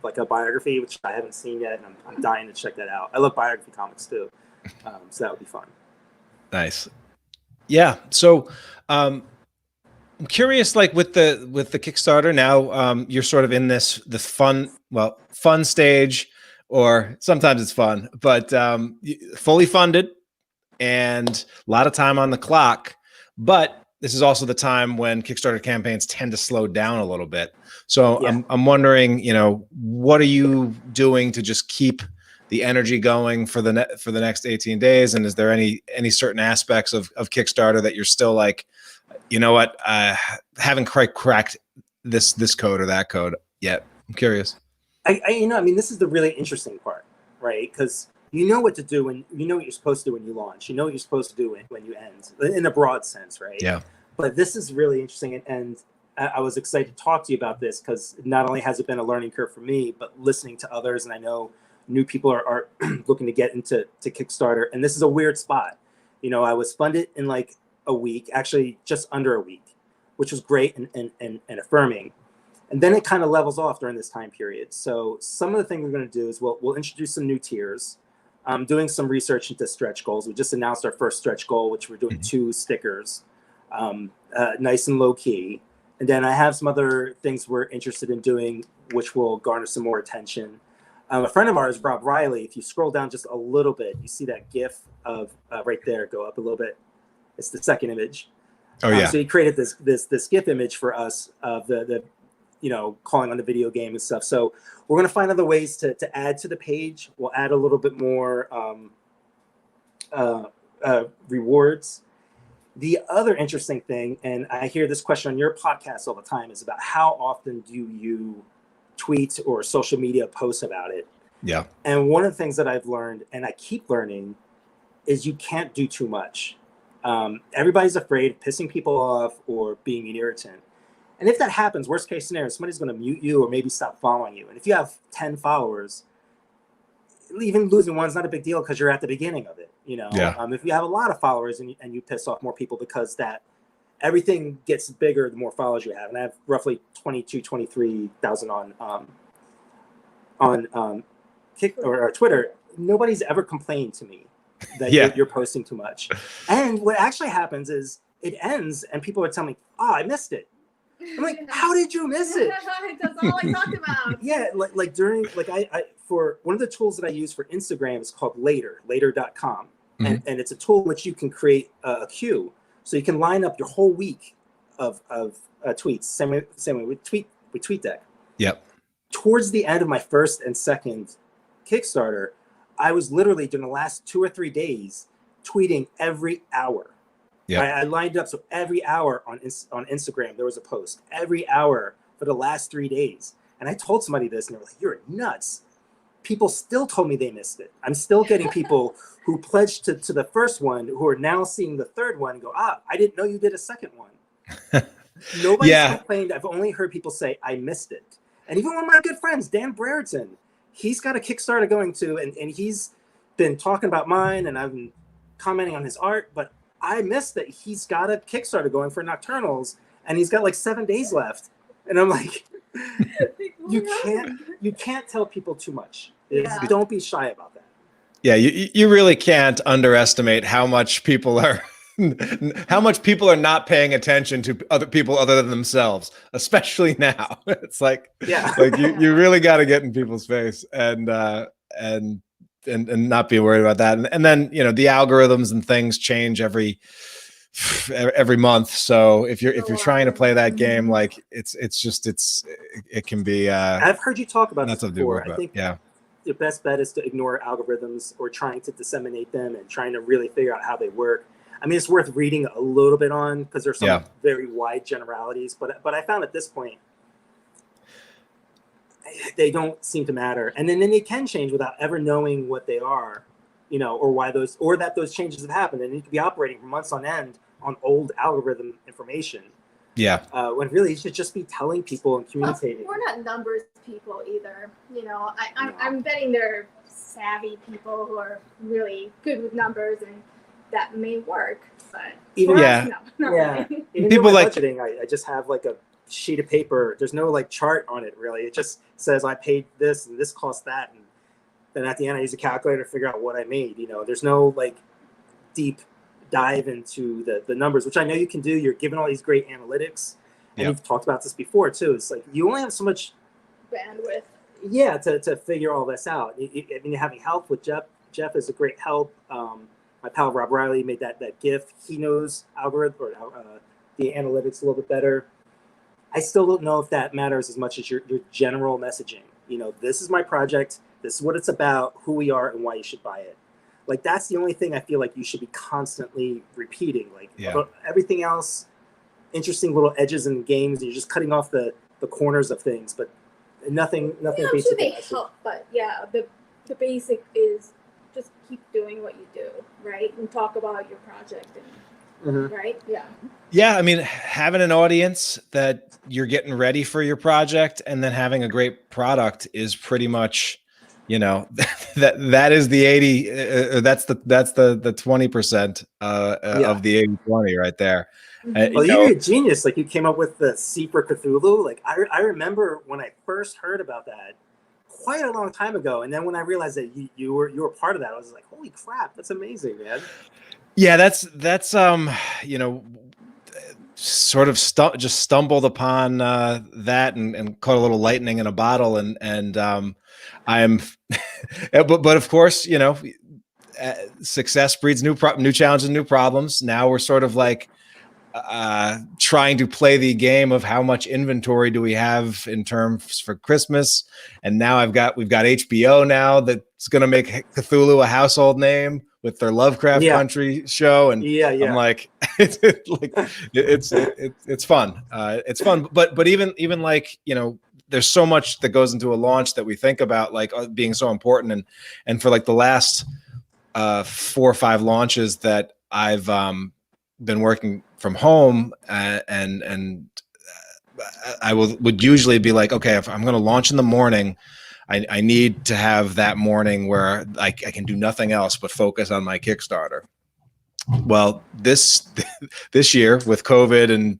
Like a biography, which I haven't seen yet, and I'm dying to check that out. I love biography comics too, so that would be fun. Nice. Yeah. So I'm curious, like with the Kickstarter now, you're sort of in the fun stage, or sometimes it's fun, but fully funded and a lot of time on the clock. But this is also the time when Kickstarter campaigns tend to slow down a little bit. So I'm wondering, what are you doing to just keep the energy going for the next 18 days? And is there any certain aspects of Kickstarter that you're still like, haven't quite cracked this code or that code yet? I'm curious. This is the really interesting part, right? Because you know what to do, and you know what you're supposed to do when you launch. You know what you're supposed to do when you end, in a broad sense, right? Yeah. But this is really interesting, and I was excited to talk to you about this because not only has it been a learning curve for me, but listening to others, and I know new people are looking to get into Kickstarter, and this is a weird spot. You know, I was funded in like a week, actually just under a week, which was great and affirming. And then it kind of levels off during this time period. So some of the things we're going to do is we'll introduce some new tiers. I'm doing some research into stretch goals. We just announced our first stretch goal, which we're doing 2 stickers, nice and low key. And then I have some other things we're interested in doing, which will garner some more attention. A friend of ours, Rob Riley, if you scroll down just a little bit, you see that GIF of right there, go up a little bit. It's the second image. Oh yeah. So he created this GIF image for us of the you know, calling on the video game and stuff. So we're going to find other ways to add to the page. We'll add a little bit more rewards. The other interesting thing, and I hear this question on your podcast all the time, is about how often do you tweet or social media post about it? Yeah. And one of the things that I've learned, and I keep learning, is you can't do too much. Everybody's afraid of pissing people off or being an irritant. And if that happens, worst case scenario, somebody's going to mute you or maybe stop following you. And if you have 10 followers, even losing one's not a big deal because you're at the beginning of it. You know, if you have a lot of followers and you piss off more people, because that everything gets bigger the more followers you have. And I have roughly 23,000 on Twitter. Nobody's ever complained to me that you're posting too much. And what actually happens is it ends and people are telling me, "Oh, I missed it." I'm like, how did you miss it? That's all I talked about. Yeah, like during, like I for one of the tools that I use for Instagram is called later.com. And it's a tool which you can create a queue. So you can line up your whole week of tweets. Same way with TweetDeck. Yep. Towards the end of my first and second Kickstarter, I was literally during the last 2 or 3 days tweeting every hour. Yeah, I lined up, so every hour on Instagram there was a post. Every hour for the last 3 days, and I told somebody this, and they were like, "You're nuts." People still told me they missed it. I'm still getting people who pledged to the first one who are now seeing the third one and go, "Ah, I didn't know you did a second one." Nobody's complained. I've only heard people say, "I missed it," and even one of my good friends, Dan Brereton, he's got a Kickstarter going to, and he's been talking about mine, and I've been commenting on his art, but I missed that he's got a Kickstarter going for Nocturnals, and he's got like 7 days left. And I'm like, you can't tell people too much. Don't be shy about that. Yeah, you really can't underestimate how much people are not paying attention to other people other than themselves, especially now. It's like, like you really got to get in people's face and not be worried about that. And then, you know, the algorithms and things change every month. So if you're trying to play that game, like it can be, I've heard you talk about this before. I think the best bet is to ignore algorithms or trying to disseminate them and trying to really figure out how they work. I mean, it's worth reading a little bit on because there's some very wide generalities, but I found at this point, they don't seem to matter. And then they can change without ever knowing what they are, you know, or why that those changes have happened. And you could be operating for months on end on old algorithm information. Yeah. When really you should just be telling people and communicating. We're not numbers people either. You know, I'm betting they're savvy people who are really good with numbers, and that may work. But even Even people like budgeting, I just have like a sheet of paper. There's no like chart on it really. It just says I paid this and this cost that, and then at the end I use a calculator to figure out what I made. You know, there's no like deep dive into the numbers, which I know you can do. You're given all these great analytics, and you've talked about this before too. It's like you only have so much bandwidth. Yeah, to figure all this out. I mean, having help with Jeff. Jeff is a great help. My pal Rob Riley made that GIF. He knows algorithm or the analytics a little bit better. I still don't know if that matters as much as your general messaging. You know, this is my project. This is what it's about, who we are, and why you should buy it. Like, that's the only thing I feel like you should be constantly repeating. Like, everything else, interesting little edges in games, and you're just cutting off the corners of things, but nothing basic. They help, but the basic is just keep doing what you do, right? And talk about your project, and right? Yeah. Yeah, I mean, having an audience that you're getting ready for your project and then having a great product is pretty much, that is the 80, that's the 20% Yeah. of the 80/20 right there. Mhm. Well, you're a genius. Like, you came up with the C for Cthulhu. Like, I remember when I first heard about that quite a long time ago, and then when I realized that you were part of that, I was like, holy crap, that's amazing, man. Yeah, that's sort of just stumbled upon that and caught a little lightning in a bottle, and I'm but of course, success breeds new challenges, new problems. Now we're sort of like trying to play the game of how much inventory do we have in terms for Christmas. And now we've got HBO now that's going to make Cthulhu a household name with their Lovecraft Country show. And I'm like, it's fun. It's fun. But even like, there's so much that goes into a launch that we think about like being so important. And for like the last 4 or 5 launches that I've been working from home, and I would usually be like, okay, if I'm going to launch in the morning, I need to have that morning where I can do nothing else but focus on my Kickstarter. Well, this year with COVID and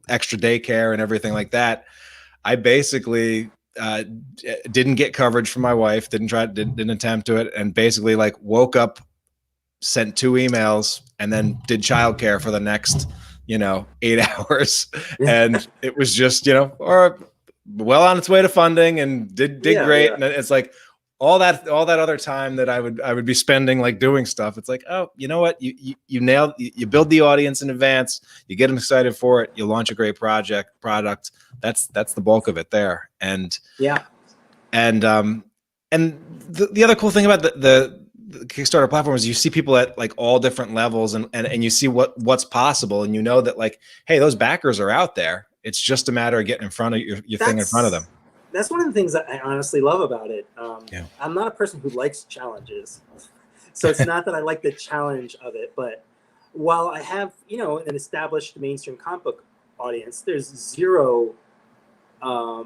extra daycare and everything like that, I basically didn't get coverage from my wife, didn't attempt to it, and basically like woke up, sent 2 emails, and then did childcare for the next 8 hours. And it was just or well on its way to funding and did great. And it's like all that other time that I would be spending like doing stuff, it's like, oh, you know what, you nailed, you build the audience in advance, you get them excited for it, you launch a great product, that's the bulk of it there. And the other cool thing about the Kickstarter platform is you see people at like all different levels, and you see what's possible, and that like, hey, those backers are out there. It's just a matter of getting in front of your thing in front of them. That's one of the things that I honestly love about it. I'm not a person who likes challenges, so it's not that I like the challenge of it. But while I have an established mainstream comic book audience, there's zero. My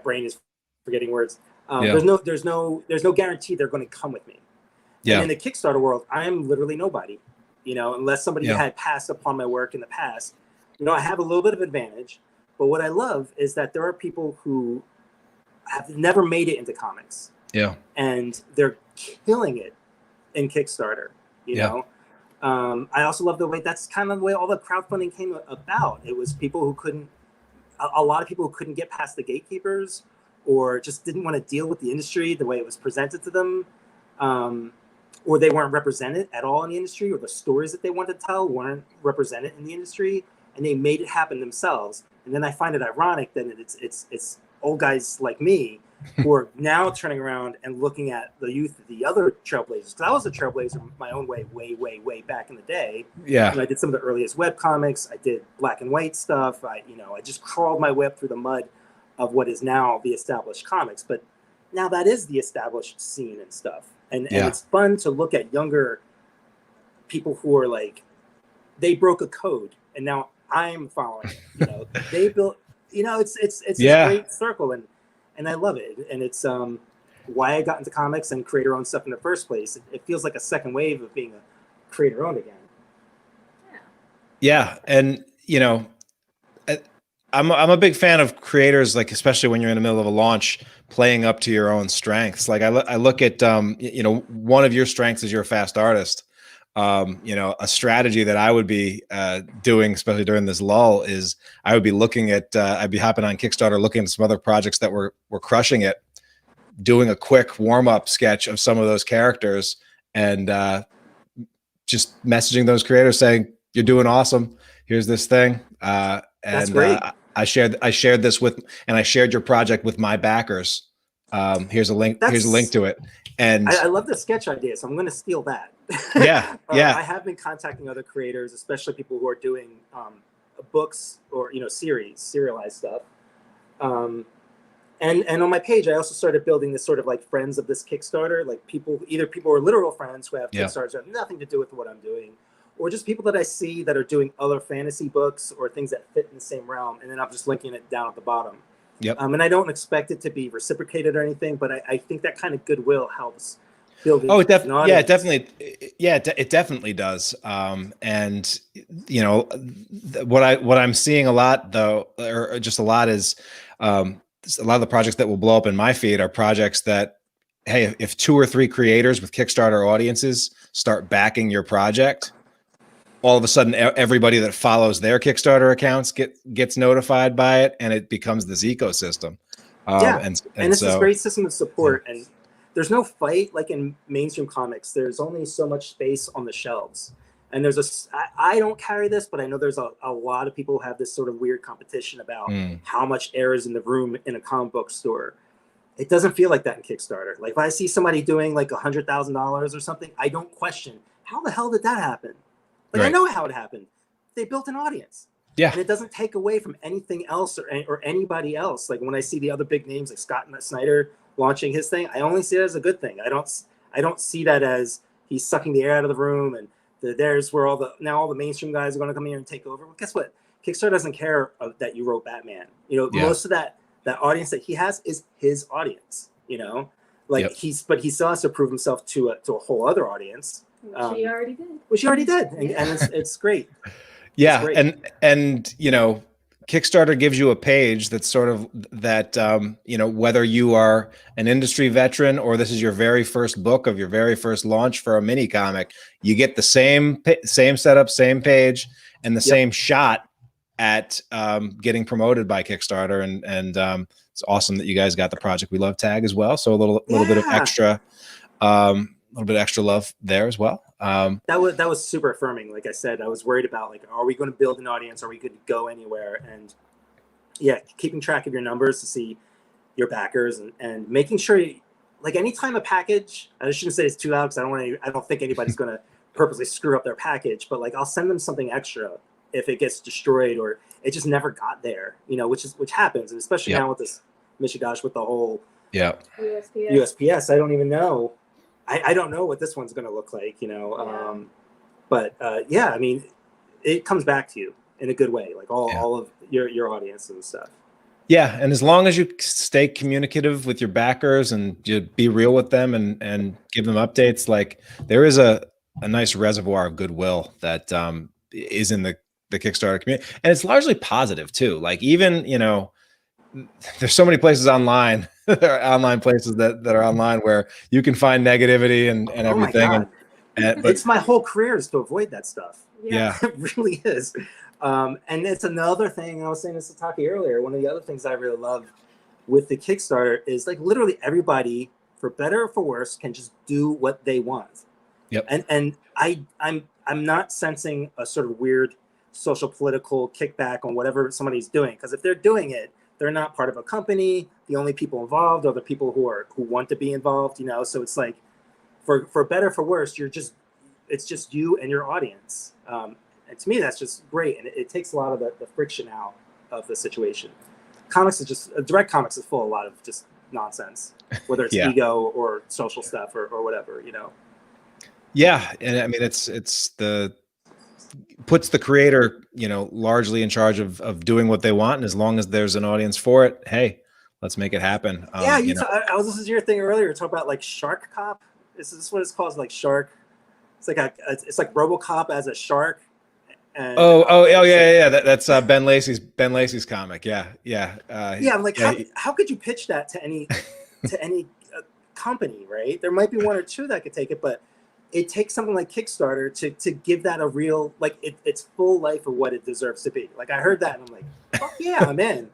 brain is forgetting words. There's no guarantee they're going to come with me. And in the Kickstarter world, I'm literally nobody, unless somebody had passed upon my work in the past. I have a little bit of advantage, but what I love is that there are people who have never made it into comics. And they're killing it in Kickstarter, I also love the way that's kind of the way all the crowdfunding came about. It was people who couldn't, a lot of people who couldn't get past the gatekeepers, or just didn't want to deal with the industry the way it was presented to them, or they weren't represented at all in the industry, or the stories that they wanted to tell weren't represented in the industry, and they made it happen themselves. And then I find it ironic that it's old guys like me who are now turning around and looking at the youth of the other trailblazers. Because I was a trailblazer my own way, way back in the day. I did some of the earliest web comics. I did black and white stuff. I just crawled my way up through the mud of what is now the established comics. But now that is the established scene and stuff. And it's fun to look at younger people who are like, they broke a code and now I'm following it. They built, it's a great circle, and I love it. And it's why I got into comics and creator-owned stuff in the first place. It feels like a second wave of being a creator-owned again. Yeah, and I'm a big fan of creators, like especially when you're in the middle of a launch, playing up to your own strengths. Like I look at one of your strengths is you're a fast artist. A strategy that I would be doing, especially during this lull, is I would be looking at I'd be hopping on Kickstarter, looking at some other projects that were crushing it, doing a quick warm-up sketch of some of those characters, and just messaging those creators saying, "You're doing awesome. Here's this thing." That's great. I shared this with, and I shared your project with my backers. Here's a link. Here's a link to it. And I love the sketch idea, so I'm going to steal that. I have been contacting other creators, especially people who are doing books or serialized stuff. And And on my page, I also started building this sort of like friends of this Kickstarter, like people who are literal friends who have Kickstarters that have nothing to do with what I'm doing, or just people that I see that are doing other fantasy books or things that fit in the same realm. And then I'm just linking it down at the bottom. Yep. And I don't expect it to be reciprocated or anything, but I think that kind of goodwill helps build. Oh, it definitely does. And you know, what I'm seeing a lot though, or just a lot is, a lot of the projects that will blow up in my feed are projects that, hey, if 2 or 3 creators with Kickstarter audiences start backing your project, all of a sudden everybody that follows their Kickstarter accounts gets notified by it, and it becomes this ecosystem. And it's so, this great system of support. And there's no fight like in mainstream comics. There's only so much space on the shelves. And I don't carry this, but I know there's a lot of people who have this sort of weird competition about how much air is in the room in a comic book store. It doesn't feel like that in Kickstarter. Like if I see somebody doing like $100,000 or something, I don't question, how the hell did that happen? Like, I know how it happened. They built an audience. Yeah. And it doesn't take away from anything else or anybody else. Like when I see the other big names like Scott Snyder launching his thing, I only see it as a good thing. I don't see that as he's sucking the air out of the room and there's where all the mainstream guys are going to come here and take over. Well, guess what? Kickstarter doesn't care that you wrote Batman. You know, most of that audience that he has is his audience. You know, like he still has to prove himself to a whole other audience. Which he already did. Which he already did, and it's great. Yeah, it's great. and you know, Kickstarter gives you a page that's sort of that, you know, whether you are an industry veteran or this is your very first book of your very first launch for a mini comic, you get the same setup, same page, and the same shot at getting promoted by Kickstarter. And it's awesome that you guys got the Project We Love tag as well. So a little bit of extra, love there as well. That was super affirming. Like I said, I was worried about like, are we going to build an audience? Are we going to go anywhere? And keeping track of your numbers to see your backers and making sure like anytime a package, I shouldn't say it's too loud because I don't think anybody's going to purposely screw up their package, but like I'll send them something extra if it gets destroyed or it just never got there, you know, which happens. And especially now with this Michigash with the whole USPS, I don't even know. I don't know what this one's going to look like, you know. But I mean, it comes back to you in a good way, like all of your audience and stuff. Yeah, and as long as you stay communicative with your backers and you be real with them and give them updates, like there is a nice reservoir of goodwill that is in the Kickstarter community, and it's largely positive too. Like even, you know, there's so many places online. There are online places that are online where you can find negativity and everything. Oh but it's my whole career is to avoid that stuff. Yeah. It really is. And it's another thing, I was saying this to Taki earlier, one of the other things I really love with the Kickstarter is like literally everybody, for better or for worse, can just do what they want. Yep. And I'm not sensing a sort of weird social political kickback on whatever somebody's doing, because if they're doing it, they're not part of a company. The only people involved are the people who want to be involved, you know. So it's like, for better for worse, it's just you and your audience. And to me, that's just great, and it takes a lot of the friction out of the situation. Direct comics is full of a lot of just nonsense, whether it's ego or social stuff or whatever, you know. Yeah, and I mean it's puts the creator, you know, largely in charge of doing what they want, and as long as there's an audience for it, hey, let's make it happen. I was listening to your thing earlier, talking about like Shark Cop. This is what it's called, like Shark. It's like RoboCop as a shark. And, yeah. That's Ben Lacey's comic. I'm like, how could you pitch that to any company, right? There might be one or two that could take it, but it takes something like Kickstarter to give that a real, like it's full life of what it deserves to be. Like I heard that and I'm like, fuck yeah, I'm in.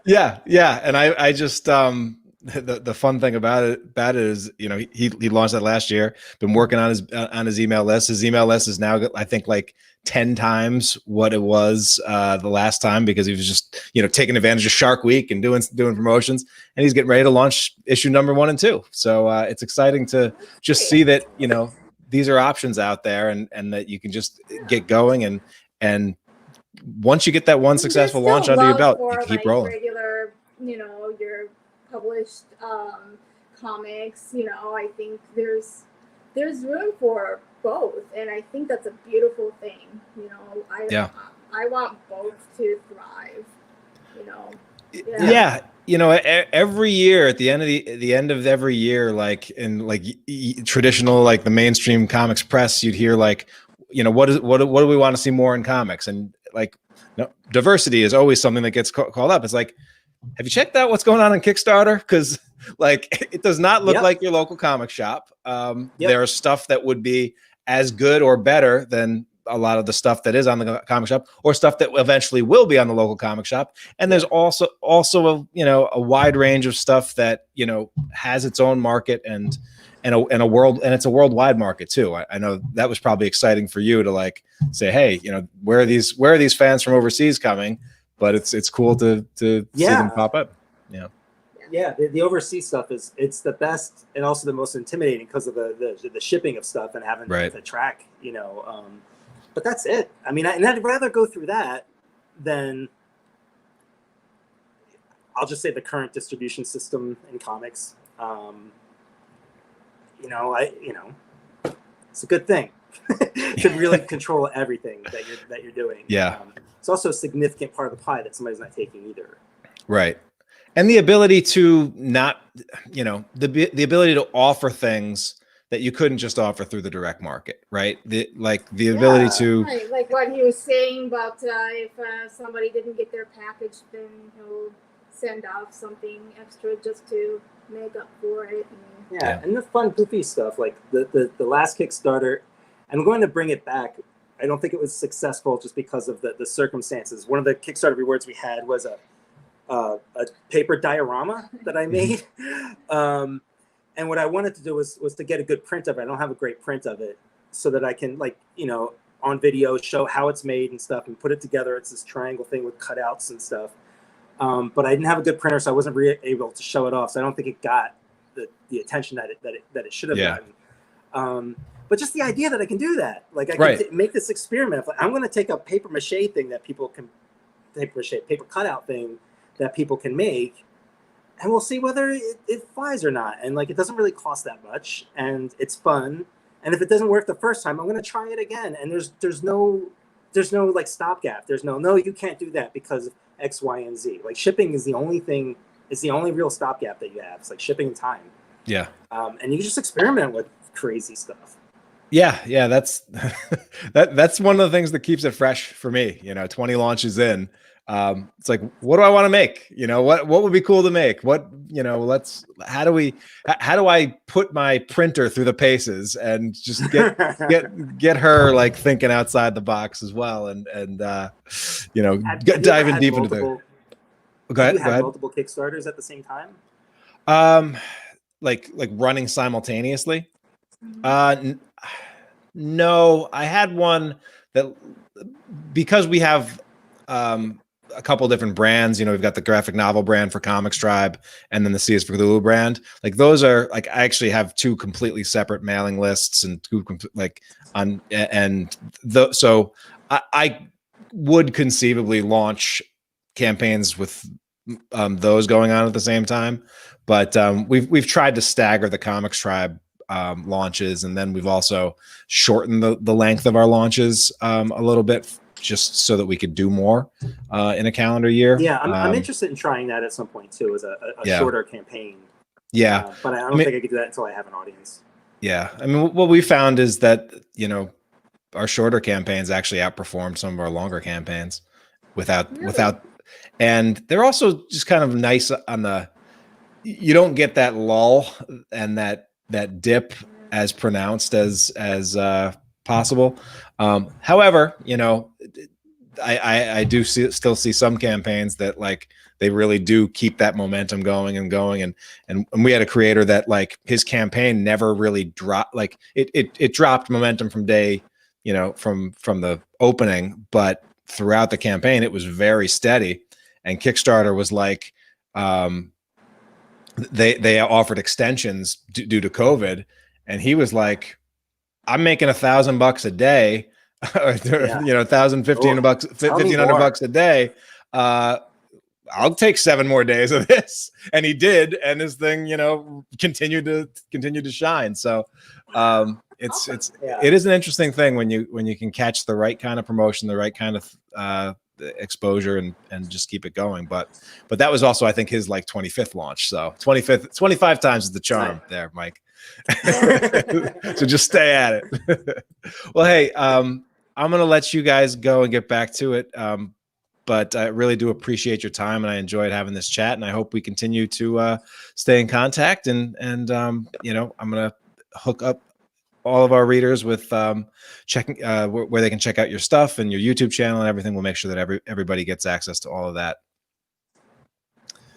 Yeah. And I just the fun thing about it is, you know, he launched that last year. Been working on his email list. His email list is now, I think, like 10 times what it was the last time, because he was just, you know, taking advantage of Shark Week and doing promotions, and he's getting ready to launch issue number 1 and 2. So it's exciting to just see that, you know, these are options out there, and that you can just get going, and once you get that one successful launch under your belt, you keep rolling. Regular your published comics. I think there's room for both, and I think that's a beautiful thing. I want both to thrive. Yeah. Every year at the end of every year, like in like traditional, like the mainstream comics press, you'd hear like, what do we want to see more in comics? And like, diversity is always something that gets called up. It's like, have you checked out what's going on in Kickstarter? Because like, it does not look like your local comic shop. There's stuff that would be as good or better than a lot of the stuff that is on the comic shop, or stuff that eventually will be on the local comic shop. And there's also a wide range of stuff that, has its own market and a world, and it's a worldwide market too. I know that was probably exciting for you to like say, hey, where are these fans from overseas coming? But it's cool to see them pop up. Yeah, the overseas stuff it's the best and also the most intimidating because of the shipping of stuff and having to track, but that's it. I mean, and I'd rather go through that than, I'll just say, the current distribution system in comics. It's a good thing to really control everything that you're doing. Yeah. It's also a significant part of the pie that somebody's not taking either. Right. And the ability to not, the ability to offer things that you couldn't just offer through the direct market, right? The ability to, right. Like what he was saying about if somebody didn't get their package, then he'll send off something extra just to make up for it. And the fun, goofy stuff, like the last Kickstarter, I'm going to bring it back. I don't think it was successful just because of the circumstances. One of the Kickstarter rewards we had was a paper diorama that I made. And what I wanted to do was to get a good print of it. I don't have a great print of it, so that I can, like, on video show how it's made and stuff and put it together. It's this triangle thing with cutouts and stuff. But I didn't have a good printer, so I wasn't really able to show it off. So I don't think it got the attention that it should have gotten. But just the idea that I can do that, like I can make this experiment. I'm going to take a paper mache thing that people can, paper cutout thing that people can make, and we'll see whether it flies or not. And like, it doesn't really cost that much, and it's fun. And if it doesn't work the first time, I'm going to try it again. And there's no like stopgap. There's no, you can't do that because of X, Y, and Z. Like, shipping is the only thing. It's the only real stopgap that you have. It's like shipping and time. Yeah. And you just experiment with crazy stuff. Yeah. That's that's one of the things that keeps it fresh for me. 20 launches in. It's like, what do I want to make? What would be cool to make? How do I put my printer through the paces and just get her like thinking outside the box as well, and diving deep into the. Go ahead. Multiple Kickstarters at the same time? Like running simultaneously? No, I had one that, because we have a couple different brands. We've got the graphic novel brand for Comics Tribe, and then the C is for Cthulhu brand. Like, those are like, I actually have two completely separate mailing lists and so I would conceivably launch campaigns with those going on at the same time, but we've tried to stagger the Comics Tribe launches, and then we've also shortened the length of our launches a little bit, just so that we could do more in a calendar year. Yeah, I'm interested in trying that at some point too, as a shorter campaign. Yeah, but I don't think I could do that until I have an audience. Yeah, I mean, what we found is that our shorter campaigns actually outperformed some of our longer campaigns without, and they're also just kind of nice on the. You don't get that lull and that dip as pronounced as possible. However, I do still see some campaigns that, like, they really do keep that momentum going and going. And we had a creator that, like, his campaign never really dropped. Like, it dropped momentum from day, from the opening, but throughout the campaign, it was very steady. And Kickstarter was like, they offered extensions due to COVID, and he was like, I'm making $1,000 a day, or $1,000, $1,500 a day. I'll take 7 more days of this. And he did. And his thing, you know, continued to shine. So it is an interesting thing when you can catch the right kind of promotion, the right kind of exposure and just keep it going. But that was also, I think, his like 25th launch. So 25 times is the charm there, Mike. So just stay at it. Well, hey, I'm going to let you guys go and get back to it. But I really do appreciate your time, and I enjoyed having this chat, and I hope we continue to stay in contact. And you know, I'm going to hook up all of our readers with checking where they can check out your stuff and your YouTube channel and everything. We'll make sure that everybody gets access to all of that.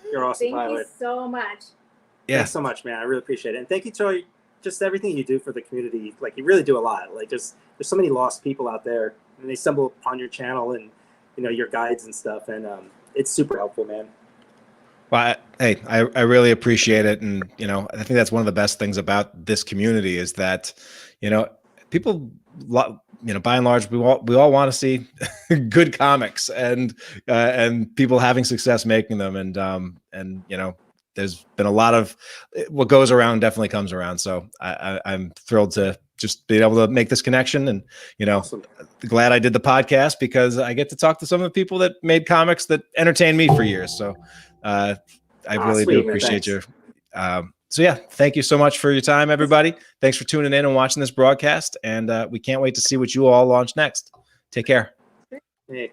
You're awesome, Thank you so much. Yeah, thanks so much, man. I really appreciate it, and thank you to just everything you do for the community. Like, you really do a lot. Like, there's so many lost people out there, and they stumble upon your channel and, you know, your guides and stuff, and it's super helpful, man. Well, hey, I really appreciate it, and you know, I think that's one of the best things about this community is that, you know, people, you know, by and large, we all want to see good comics and people having success making them, and you know, there's been a lot of what goes around definitely comes around. So I'm thrilled to just be able to make this connection, and you know, Awesome. Glad I did the podcast because I get to talk to some of the people that made comics that entertained me for years. So I really do appreciate you. So yeah, thank you so much for your time, everybody. Thanks for tuning in and watching this broadcast, and we can't wait to see what you all launch next. Take care. Hey.